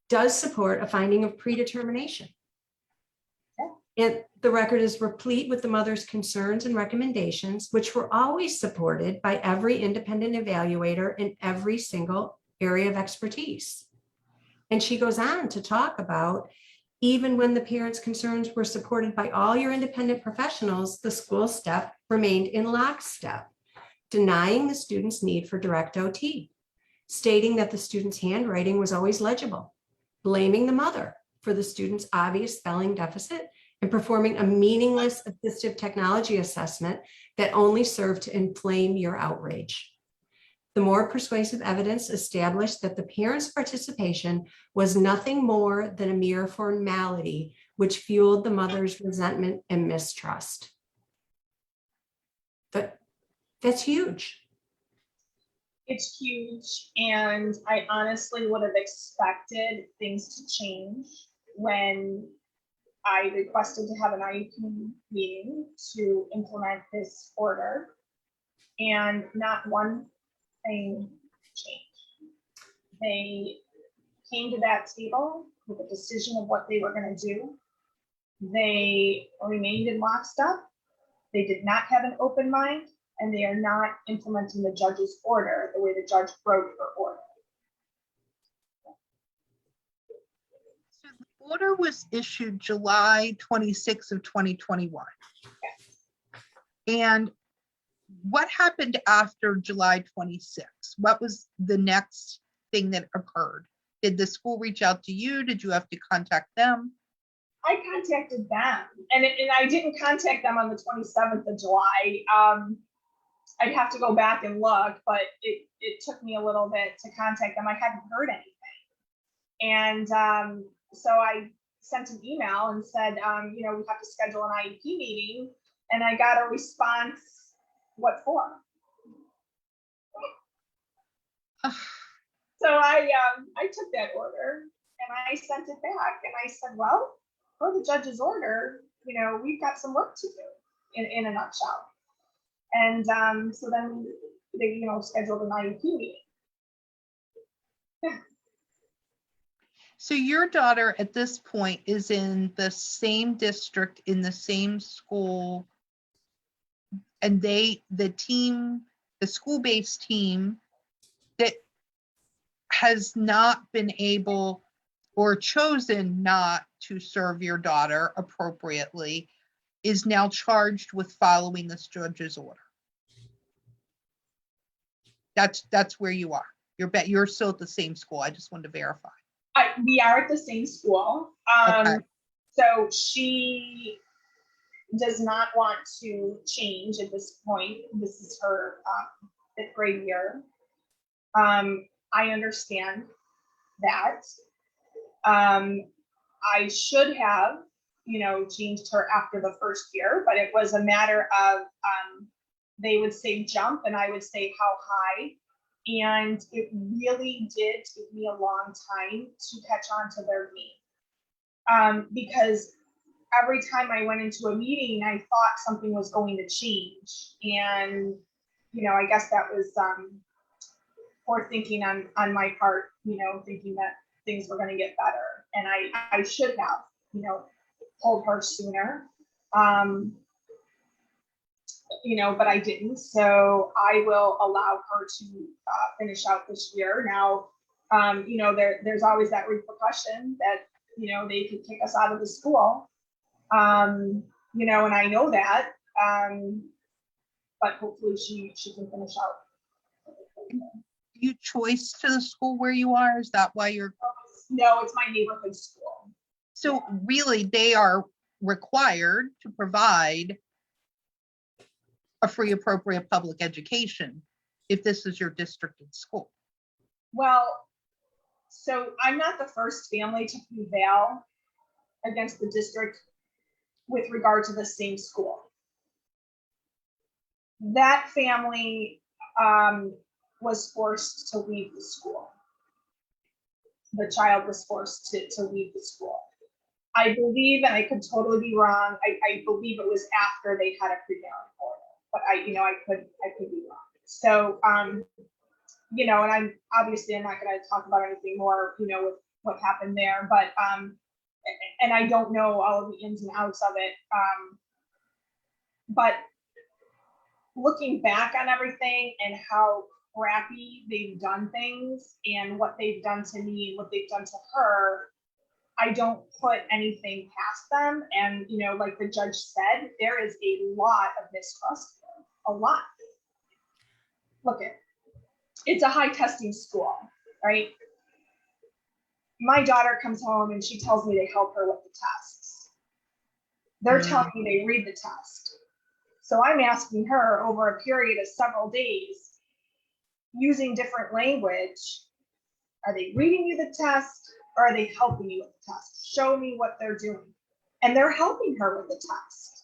does support a finding of predetermination. And the record is replete with the mother's concerns and recommendations, which were always supported by every independent evaluator in every single area of expertise. And she goes on to talk about, even when the parents' concerns were supported by all your independent professionals, the school staff remained in lockstep, denying the student's need for direct OT, stating that the student's handwriting was always legible, blaming the mother for the student's obvious spelling deficit, and performing a meaningless assistive technology assessment that only served to inflame your outrage. The more persuasive evidence established that the parents' participation was nothing more than a mere formality, which fueled the mother's resentment and mistrust. But that's huge. It's huge, and I honestly would have expected things to change when I requested to have an IEP meeting to implement this order, and not one thing changed. They came to that table with a decision of what they were going to do. They remained in lockstep. They did not have an open mind, and they are not implementing the judge's order the way the judge wrote her order. So the order was issued July 26th of 2021. And what happened after July 26th? What was the next thing that occurred? Did the school reach out to you? Did you have to contact them? I contacted them, and I didn't contact them on the 27th of July. I'd have to go back and look, but it took me a little bit to contact them. I hadn't heard anything. And so I sent an email and said, we have to schedule an IEP meeting. And I got a response, what for? So I took that order and I sent it back and I said, well, for the judge's order, we've got some work to do in a nutshell. And so then they, scheduled an IEP meeting. Yeah. So your daughter at this point is in the same district, in the same school, and the school-based team that has not been able or chosen not to serve your daughter appropriately is now charged with following this judge's order. That's where you are. You're still at the same school. I just wanted to verify. We are at the same school. Okay. So she does not want to change at this point. This is her 5th grade year. I understand that. I should have, changed her after the first year, but it was a matter of they would say jump and I would say how high. And it really did take me a long time to catch on to their need. Because every time I went into a meeting, I thought something was going to change. And, I guess that was poor thinking on my part, thinking that things were going to get better. And I should have, told her sooner. But I didn't. So I will allow her to finish out this year. Now, there's always that repercussion that, they could kick us out of the school. And I know that, but hopefully she can finish out. You choice to the school where you are? Is that why you're? No, it's my neighborhood school. So really, they are required to provide a free, appropriate public education if this is your district and school. Well, so I'm not the first family to prevail against the district with regard to the same school. That family was forced to leave the school. The child was forced to leave the school. I believe, and I could totally be wrong, I believe it was after they had a prevailing order. But I could be wrong. So, and I'm obviously I'm not going to talk about anything more, with what happened there, but, and I don't know all of the ins and outs of it. But looking back on everything and how crappy they've done things and what they've done to me and what they've done to her, I don't put anything past them. And, like the judge said, there is a lot of mistrust. A lot. Look, it's a high testing school, right? My daughter comes home and she tells me they help her with the tests. They're telling me they read the test. So I'm asking her over a period of several days, using different language, are they reading you the test or are they helping you with the test? Show me what they're doing. And they're helping her with the test.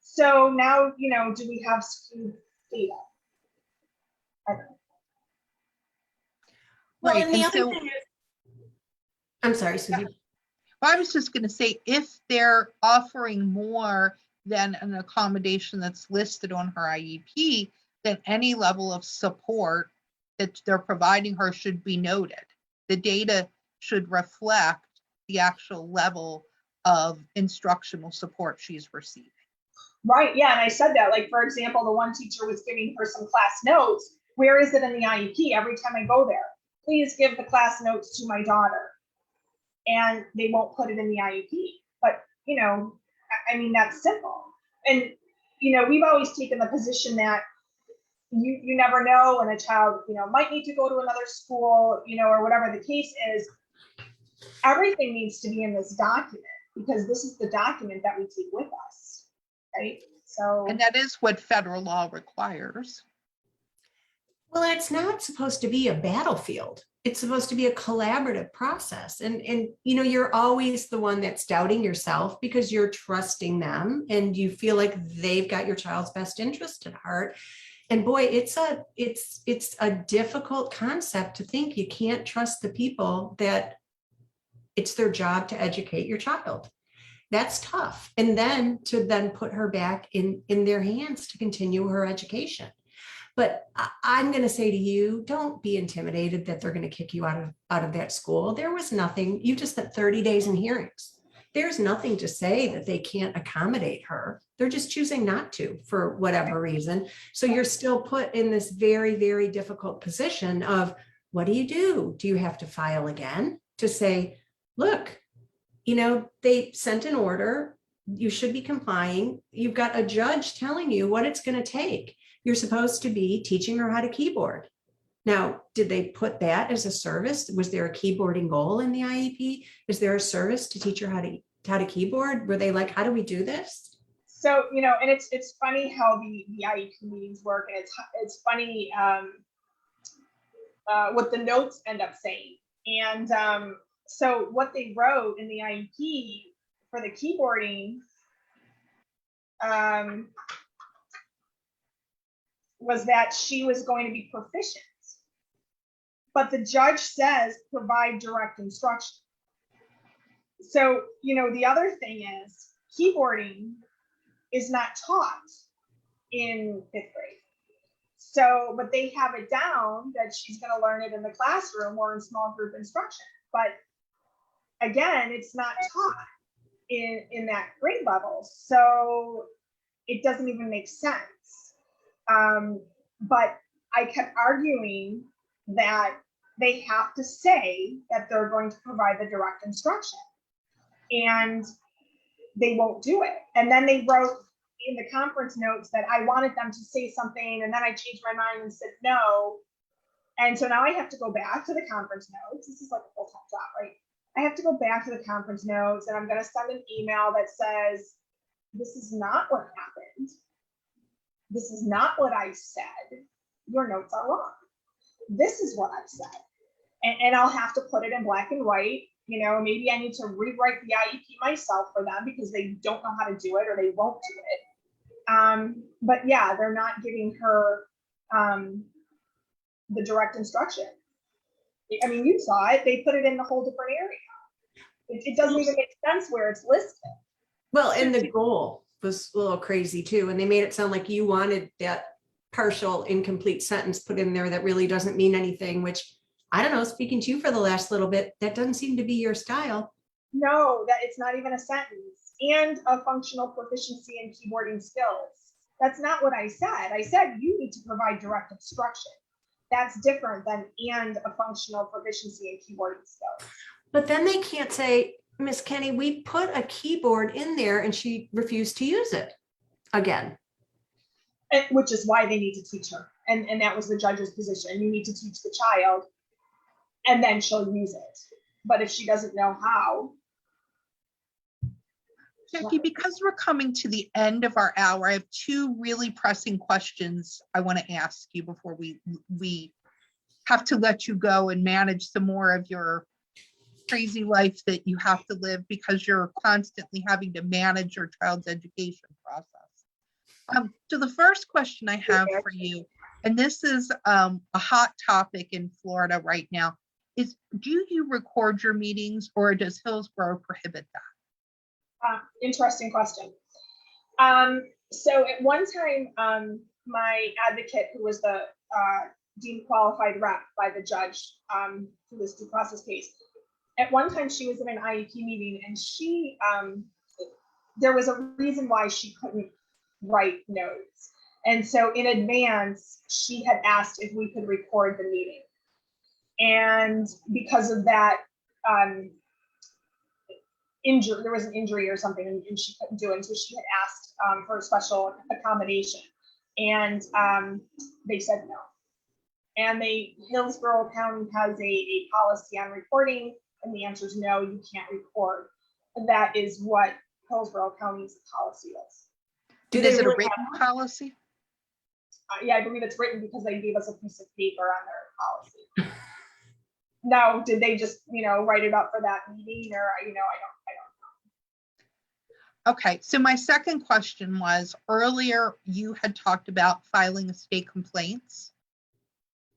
So now, do we have skewed data? I don't know. Well, Right, and the and other so- thing is, I'm sorry, Susie. I was just going to say, if they're offering more than an accommodation that's listed on her IEP, then any level of support that they're providing her should be noted. The data should reflect the actual level of instructional support she's receiving. Right, yeah, and I said that, like, for example, the one teacher was giving her some class notes. Where is it in the IEP? Every time I go there, please give the class notes to my daughter. And they won't put it in the IEP. But, you know, I mean, that's simple. And, you know, we've always taken the position that you never know when a child, you know, might need to go to another school, you know, or whatever the case is. Everything needs to be in this document because this is the document that we take with us, right? So, And that is what federal law requires. Well, it's not supposed to be a battlefield. It's supposed to be a collaborative process. And you know, you're always the one that's doubting yourself because you're trusting them and you feel like they've got your child's best interest at heart. And boy, it's a difficult concept to think you can't trust the people that it's their job to educate your child. That's tough. And then to put her back in their hands to continue her education. But I'm going to say to you, don't be intimidated that they're going to kick you out of that school. There was nothing. You just spent 30 days in hearings. There's nothing to say that they can't accommodate her. They're just choosing not to for whatever reason. So you're still put in this very, very difficult position of what do? Do you have to file again to say, look, you know, they sent an order. You should be complying. You've got a judge telling you what it's going to take. You're supposed to be teaching her how to keyboard. Now, did they put that as a service? Was there a keyboarding goal in the IEP? Is there a service to teach her how to keyboard? Were they like, how do we do this? so, you know, and it's funny how the IEP meetings work, and it's funny what the notes end up saying. And so what they wrote in the IEP for the keyboarding was that she was going to be proficient. But the judge says provide direct instruction. So, you know, the other thing is keyboarding is not taught in 5th grade. So, but they have it down that she's going to learn it in the classroom or in small group instruction. But again, it's not taught in that grade level. So it doesn't even make sense. But I kept arguing that they have to say that they're going to provide the direct instruction, and they won't do it. And then they wrote in the conference notes that I wanted them to say something, and then I changed my mind and said no. And so now I have to go back to the conference notes. This is like a full-time job, right? I have to go back to the conference notes, and I'm going to send an email that says, this is not what happened. This is not what I said. Your notes are wrong. This is what I said. And I'll have to put it in black and white. You know, maybe I need to rewrite the IEP myself for them because they don't know how to do it or they won't do it. But yeah, they're not giving her the direct instruction. I mean, you saw it. They put it in a whole different area. It doesn't even make sense where it's listed. Well, and the goal was a little crazy too. And they made it sound like you wanted that partial incomplete sentence put in there that really doesn't mean anything, which I don't know, speaking to you for the last little bit, that doesn't seem to be your style. No, that it's not even a sentence. And a functional proficiency in keyboarding skills. That's not what I said. I said you need to provide direct instruction. That's different than and a functional proficiency in keyboarding skills. But then they can't say, Miss Kenny, we put a keyboard in there and she refused to use it again. And, which is why they need to teach her. And that was the judge's position. You need to teach the child and then she'll use it. But if she doesn't know how. Jackie, because we're coming to the end of our hour, I have two really pressing questions I want to ask you before we have to let you go and manage some more of your crazy life that you have to live because you're constantly having to manage your child's education process. So the first question I have for you, and this is a hot topic in Florida right now, do you record your meetings, or does Hillsborough prohibit that? Interesting question. So at one time, my advocate, who was the deemed qualified rep by the judge for this due process case, at one time she was in an IEP meeting, and she there was a reason why she couldn't write notes. And so in advance, she had asked if we could record the meeting. And because of that injury, there was an injury or something, and she couldn't do it. And so she had asked for a special accommodation. And they said no. And Hillsborough County has a policy on recording, and the answer is no, you can't record. And that is what Hillsborough County's policy is. Is it a written policy? Yeah, I believe it's written because they gave us a piece of paper on their policy. Now, did they just, write it up for that meeting, or, I don't know. Okay, so my second question was, earlier you had talked about filing state complaints.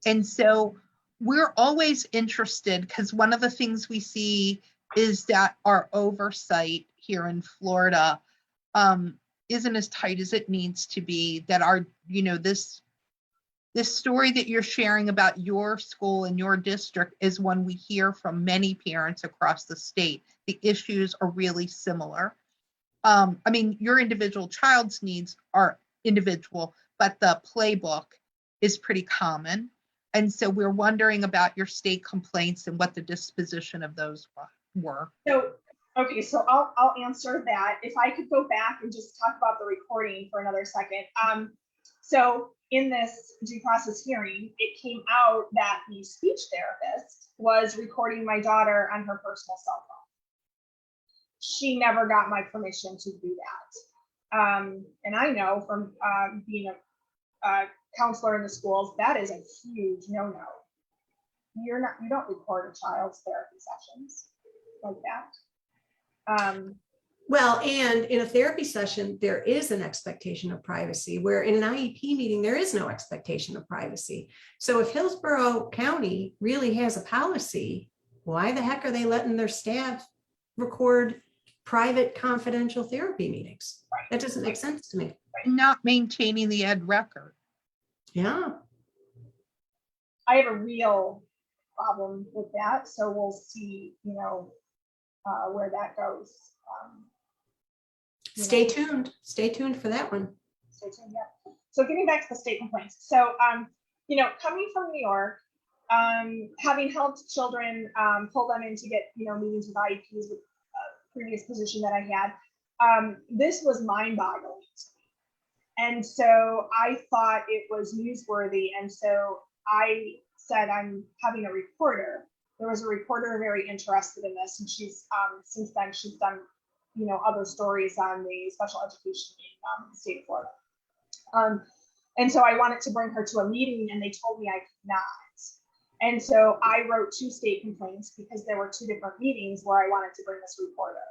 And so we're always interested, because one of the things we see is that our oversight here in Florida isn't as tight as it needs to be, that our, this story that you're sharing about your school and your district is one we hear from many parents across the state. The issues are really similar. I mean, your individual child's needs are individual, but the playbook is pretty common. And so we're wondering about your state complaints and what the disposition of those were. So, okay, so I'll answer that. If I could go back and just talk about the recording for another second. So in this due process hearing, it came out that the speech therapist was recording my daughter on her personal cell phone. She never got my permission to do that. And I know from being a counselor in the schools, that is a huge no-no. You don't record a child's therapy sessions like that. Well, and in a therapy session, there is an expectation of privacy, where in an IEP meeting, there is no expectation of privacy. So if Hillsborough County really has a policy, why the heck are they letting their staff record private confidential therapy meetings? Right. That doesn't make sense to me. Not maintaining the ed record. Yeah. I have a real problem with that. So we'll see, where that goes. Stay tuned. Stay tuned for that one. Stay tuned, yeah. So getting back to the state complaints. So, coming from New York, having helped children pull them in to get, meetings with IEPs with a previous position that I had, this was mind-boggling to me. And so I thought it was newsworthy. And so I said, I'm having a reporter. There was a reporter very interested in this, and she's since then she's done other stories on the special education in the state of Florida. And so I wanted to bring her to a meeting, and they told me I could not. And so I wrote 2 state complaints because there were 2 different meetings where I wanted to bring this reporter,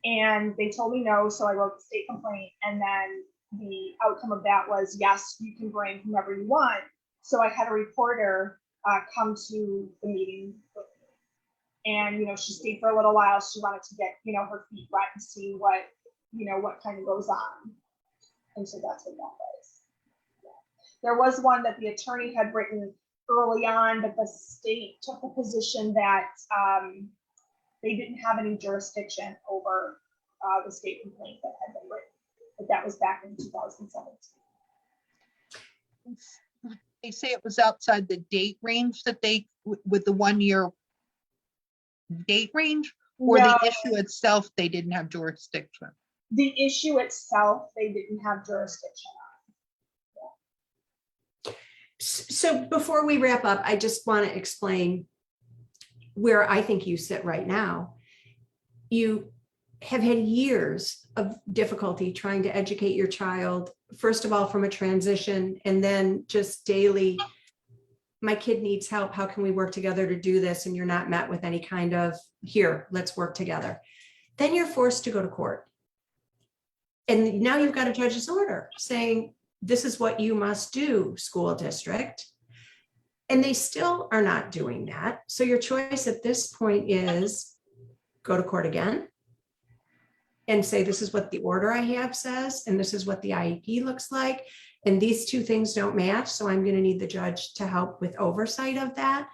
and they told me no. So I wrote the state complaint, and then the outcome of that was, yes, you can bring whomever you want. So I had a reporter come to the meeting with me. And, she stayed for a little while. She wanted to get, her feet wet and see what kind of goes on. And so that's what that was. Yeah. There was one that the attorney had written early on, but the state took the position that they didn't have any jurisdiction over the state complaint that had been written. But that was back in 2017. They say it was outside the date range that with the 1-year date range, or No, the issue itself, they didn't have jurisdiction. the issue itself, they didn't have jurisdiction on. So before we wrap up, I just want to explain where I think you sit right now. You have had years of difficulty trying to educate your child, first of all, from a transition, and then just daily, my kid needs help. How can we work together to do this? And you're not met with any kind of, here, let's work together. Then you're forced to go to court. And now you've got a judge's order saying, this is what you must do, school district. And they still are not doing that. So your choice at this point is go to court again and say, this is what the order I have says, and this is what the IEP looks like. And these two things don't match. So I'm going to need the judge to help with oversight of that.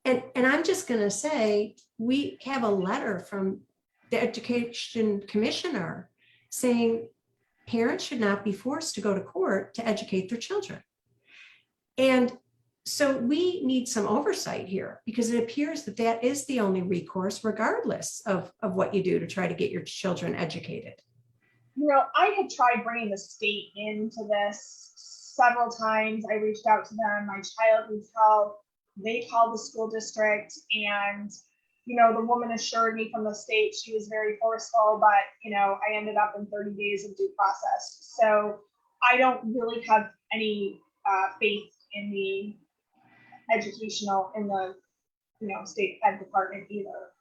And I'm just going to say, we have a letter from the education commissioner saying parents should not be forced to go to court to educate their children. And so we need some oversight here, because it appears that that is the only recourse, regardless of what you do to try to get your children educated. You know, I had tried bringing the state into this several times. I reached out to them, my child needs help. They called the school district, and, you know, the woman assured me from the state she was very forceful, but, you know, I ended up in 30 days of due process. So I don't really have any faith in the educational, in the, you know, state ed department either.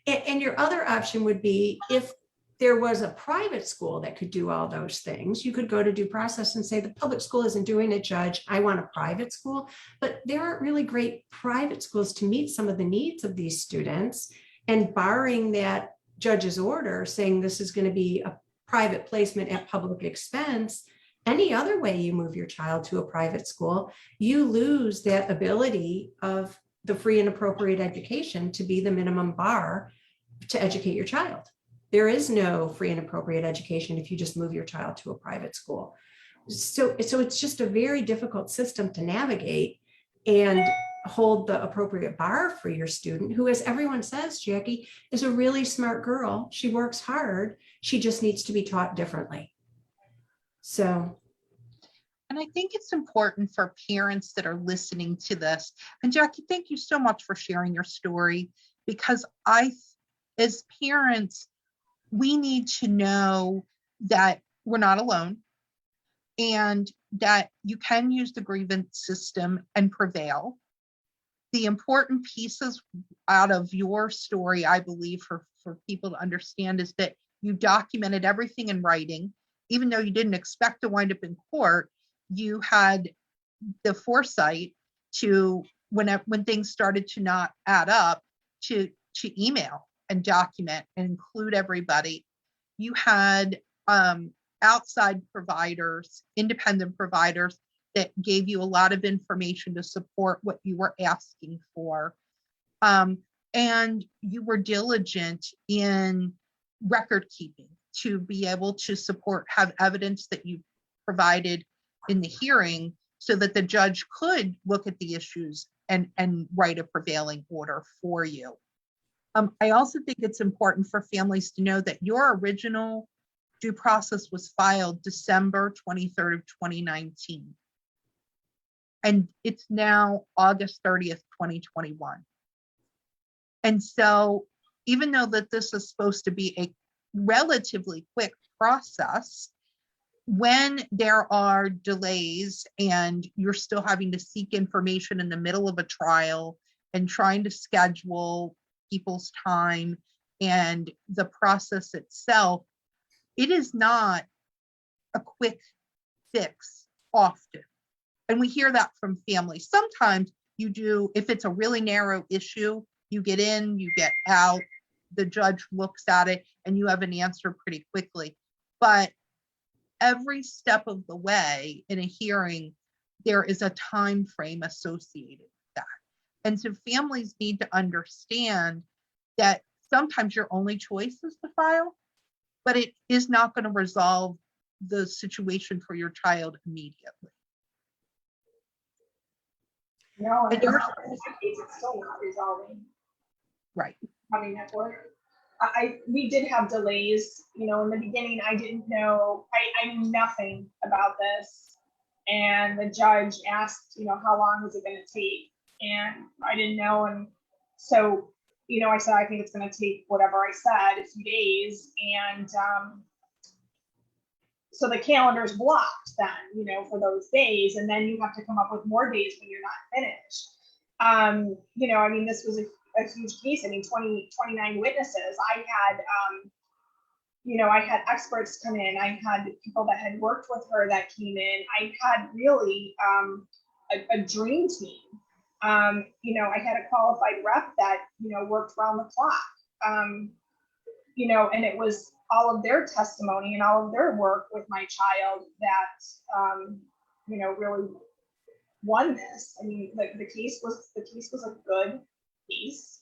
And your other option would be, if there was a private school that could do all those things, you could go to due process and say, the public school isn't doing it, judge, I want a private school. But there aren't really great private schools to meet some of the needs of these students. And barring that judge's order saying this is going to be a private placement at public expense, any other way you move your child to a private school, you lose that ability of the free and appropriate education to be the minimum bar to educate your child. There is no free and appropriate education if you just move your child to a private school. So it's just a very difficult system to navigate and hold the appropriate bar for your student, who, as everyone says, Jackie, is a really smart girl. She works hard. She just needs to be taught differently. So. And I think it's important for parents that are listening to this. And Jackie, thank you so much for sharing your story, because as parents, we need to know that we're not alone, and that you can use the grievance system and prevail. The important pieces out of your story, I believe, for people to understand, is that you documented everything in writing. Even though you didn't expect to wind up in court, you had the foresight to, when things started to not add up, to email and document and include everybody. You had outside providers, independent providers, that gave you a lot of information to support what you were asking for. And you were diligent in record keeping to be able to have evidence that you provided in the hearing, so that the judge could look at the issues and write a prevailing order for you. I also think it's important for families to know that your original due process was filed December 23rd of 2019. And it's now August 30th, 2021. And so even though that this is supposed to be a relatively quick process, when there are delays and you're still having to seek information in the middle of a trial and trying to schedule people's time and the process itself, it is not a quick fix often. And we hear that from families. Sometimes you do, if it's a really narrow issue, you get in, you get out, the judge looks at it, and you have an answer pretty quickly. But every step of the way in a hearing, there is a time frame associated with that. And so families need to understand that sometimes your only choice is to file, but it is not going to resolve the situation for your child immediately. No, in my case, it's still not resolving. Right. Having that order. We did have delays, you know, in the beginning. I didn't know, I knew nothing about this. And the judge asked, you know, how long is it going to take? And I didn't know. And so, you know, I said, I think it's going to take whatever I said, a few days. And so the calendar's blocked then, you know, for those days. And then you have to come up with more days when you're not finished. You know, I mean, this was a huge case. I mean, 29 witnesses. I had, you know, I had experts come in. I had people that had worked with her that came in. I had really a dream team. You know, I had a qualified rep that, you know, worked around the clock. You know, and it was all of their testimony and all of their work with my child that, you know, really won this. I mean, the case was a good case.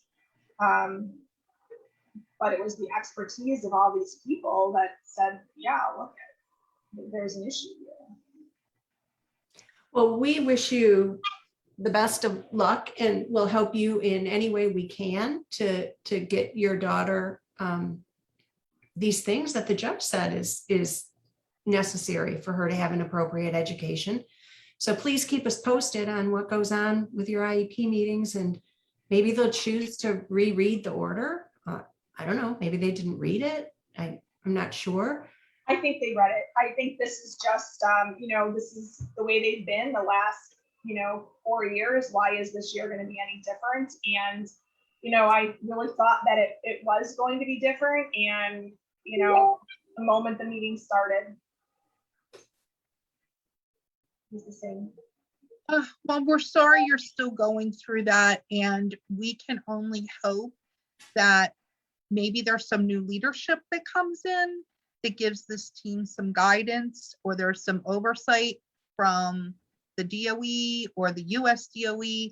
But it was the expertise of all these people that said, yeah, look, there's an issue here. Well, we wish you the best of luck, and we'll help you in any way we can to get your daughter these things that the judge said is necessary for her to have an appropriate education. So please keep us posted on what goes on with your IEP meetings, and maybe they'll choose to reread the order. I don't know, maybe they didn't read it. I'm not sure. I think they read it. I think this is just, you know, this is the way they've been the last, you know, 4 years. Why is this year going to be any different? And, you know, I really thought that it was going to be different. And, you know, the moment the meeting started, it was the same. Well, we're sorry you're still going through that, and we can only hope that maybe there's some new leadership that comes in that gives this team some guidance, or there's some oversight from the DOE or the US DOE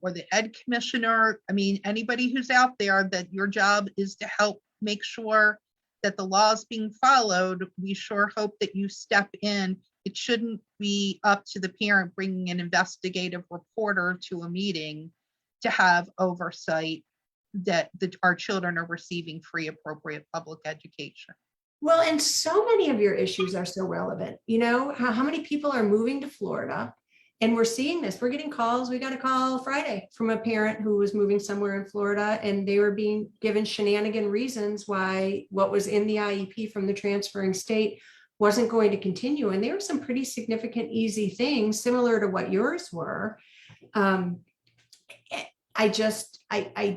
or the Ed Commissioner. I mean, anybody who's out there, that your job is to help make sure that the law is being followed. We sure hope that you step in. It shouldn't be up to the parent bringing an investigative reporter to a meeting to have oversight that our children are receiving free, appropriate public education. Well, and so many of your issues are so relevant. You know, how many people are moving to Florida, and we're seeing this. We're getting calls. We got a call Friday from a parent who was moving somewhere in Florida, and they were being given shenanigan reasons why what was in the IEP from the transferring state wasn't going to continue. And there were some pretty significant, easy things similar to what yours were. I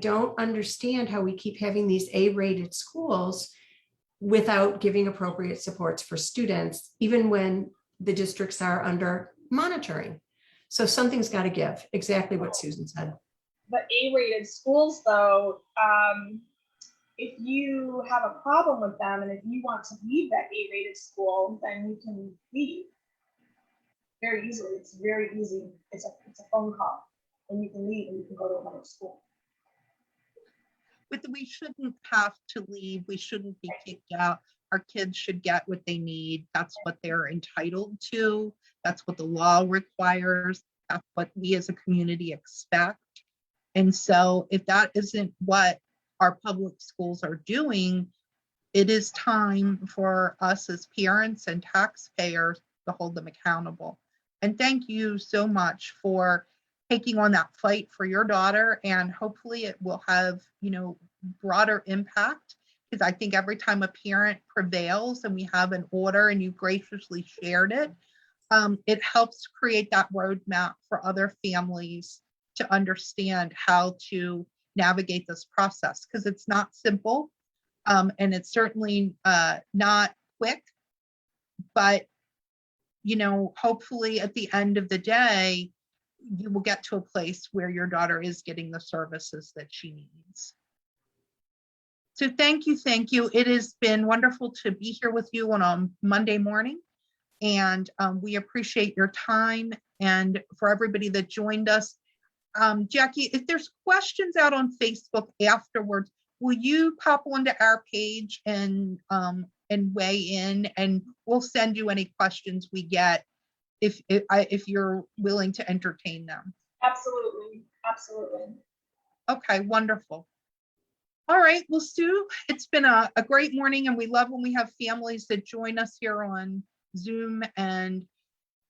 don't understand how we keep having these A-rated schools without giving appropriate supports for students, even when the districts are under monitoring. So something's got to give, exactly what Susan said. But A-rated schools, though, if you have a problem with them and if you want to leave that A-rated school, then you can leave very easily. It's very easy. It's a phone call, and you can leave and you can go to another school. But we shouldn't have to leave. We shouldn't be kicked out. Our kids should get what they need. That's what they're entitled to. That's what the law requires. That's what we as a community expect. And so if that isn't what our public schools are doing, it is time for us as parents and taxpayers to hold them accountable. And thank you so much for taking on that fight for your daughter, and hopefully it will have, you know, broader impact, because I think every time a parent prevails and we have an order and you graciously shared it, it helps create that roadmap for other families to understand how to navigate this process, because it's not simple, and it's certainly not quick, but, you know, hopefully at the end of the day, you will get to a place where your daughter is getting the services that she needs. So thank you. Thank you. It has been wonderful to be here with you on a Monday morning, and we appreciate your time. And for everybody that joined us, Jackie, if there's questions out on Facebook afterwards, will you pop onto our page and weigh in, and we'll send you any questions we get if you're willing to entertain them. Absolutely. Absolutely. Okay, wonderful. All right, well, Sue, it's been a great morning, and we love when we have families that join us here on Zoom, and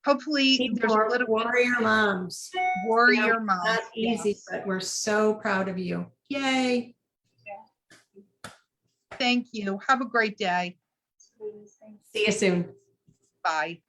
hopefully there's a little warrior moms. Warrior moms. Not easy, Yes. but we're so proud of you. Yay. Thank you. Have a great day. Thanks. See you soon. Bye.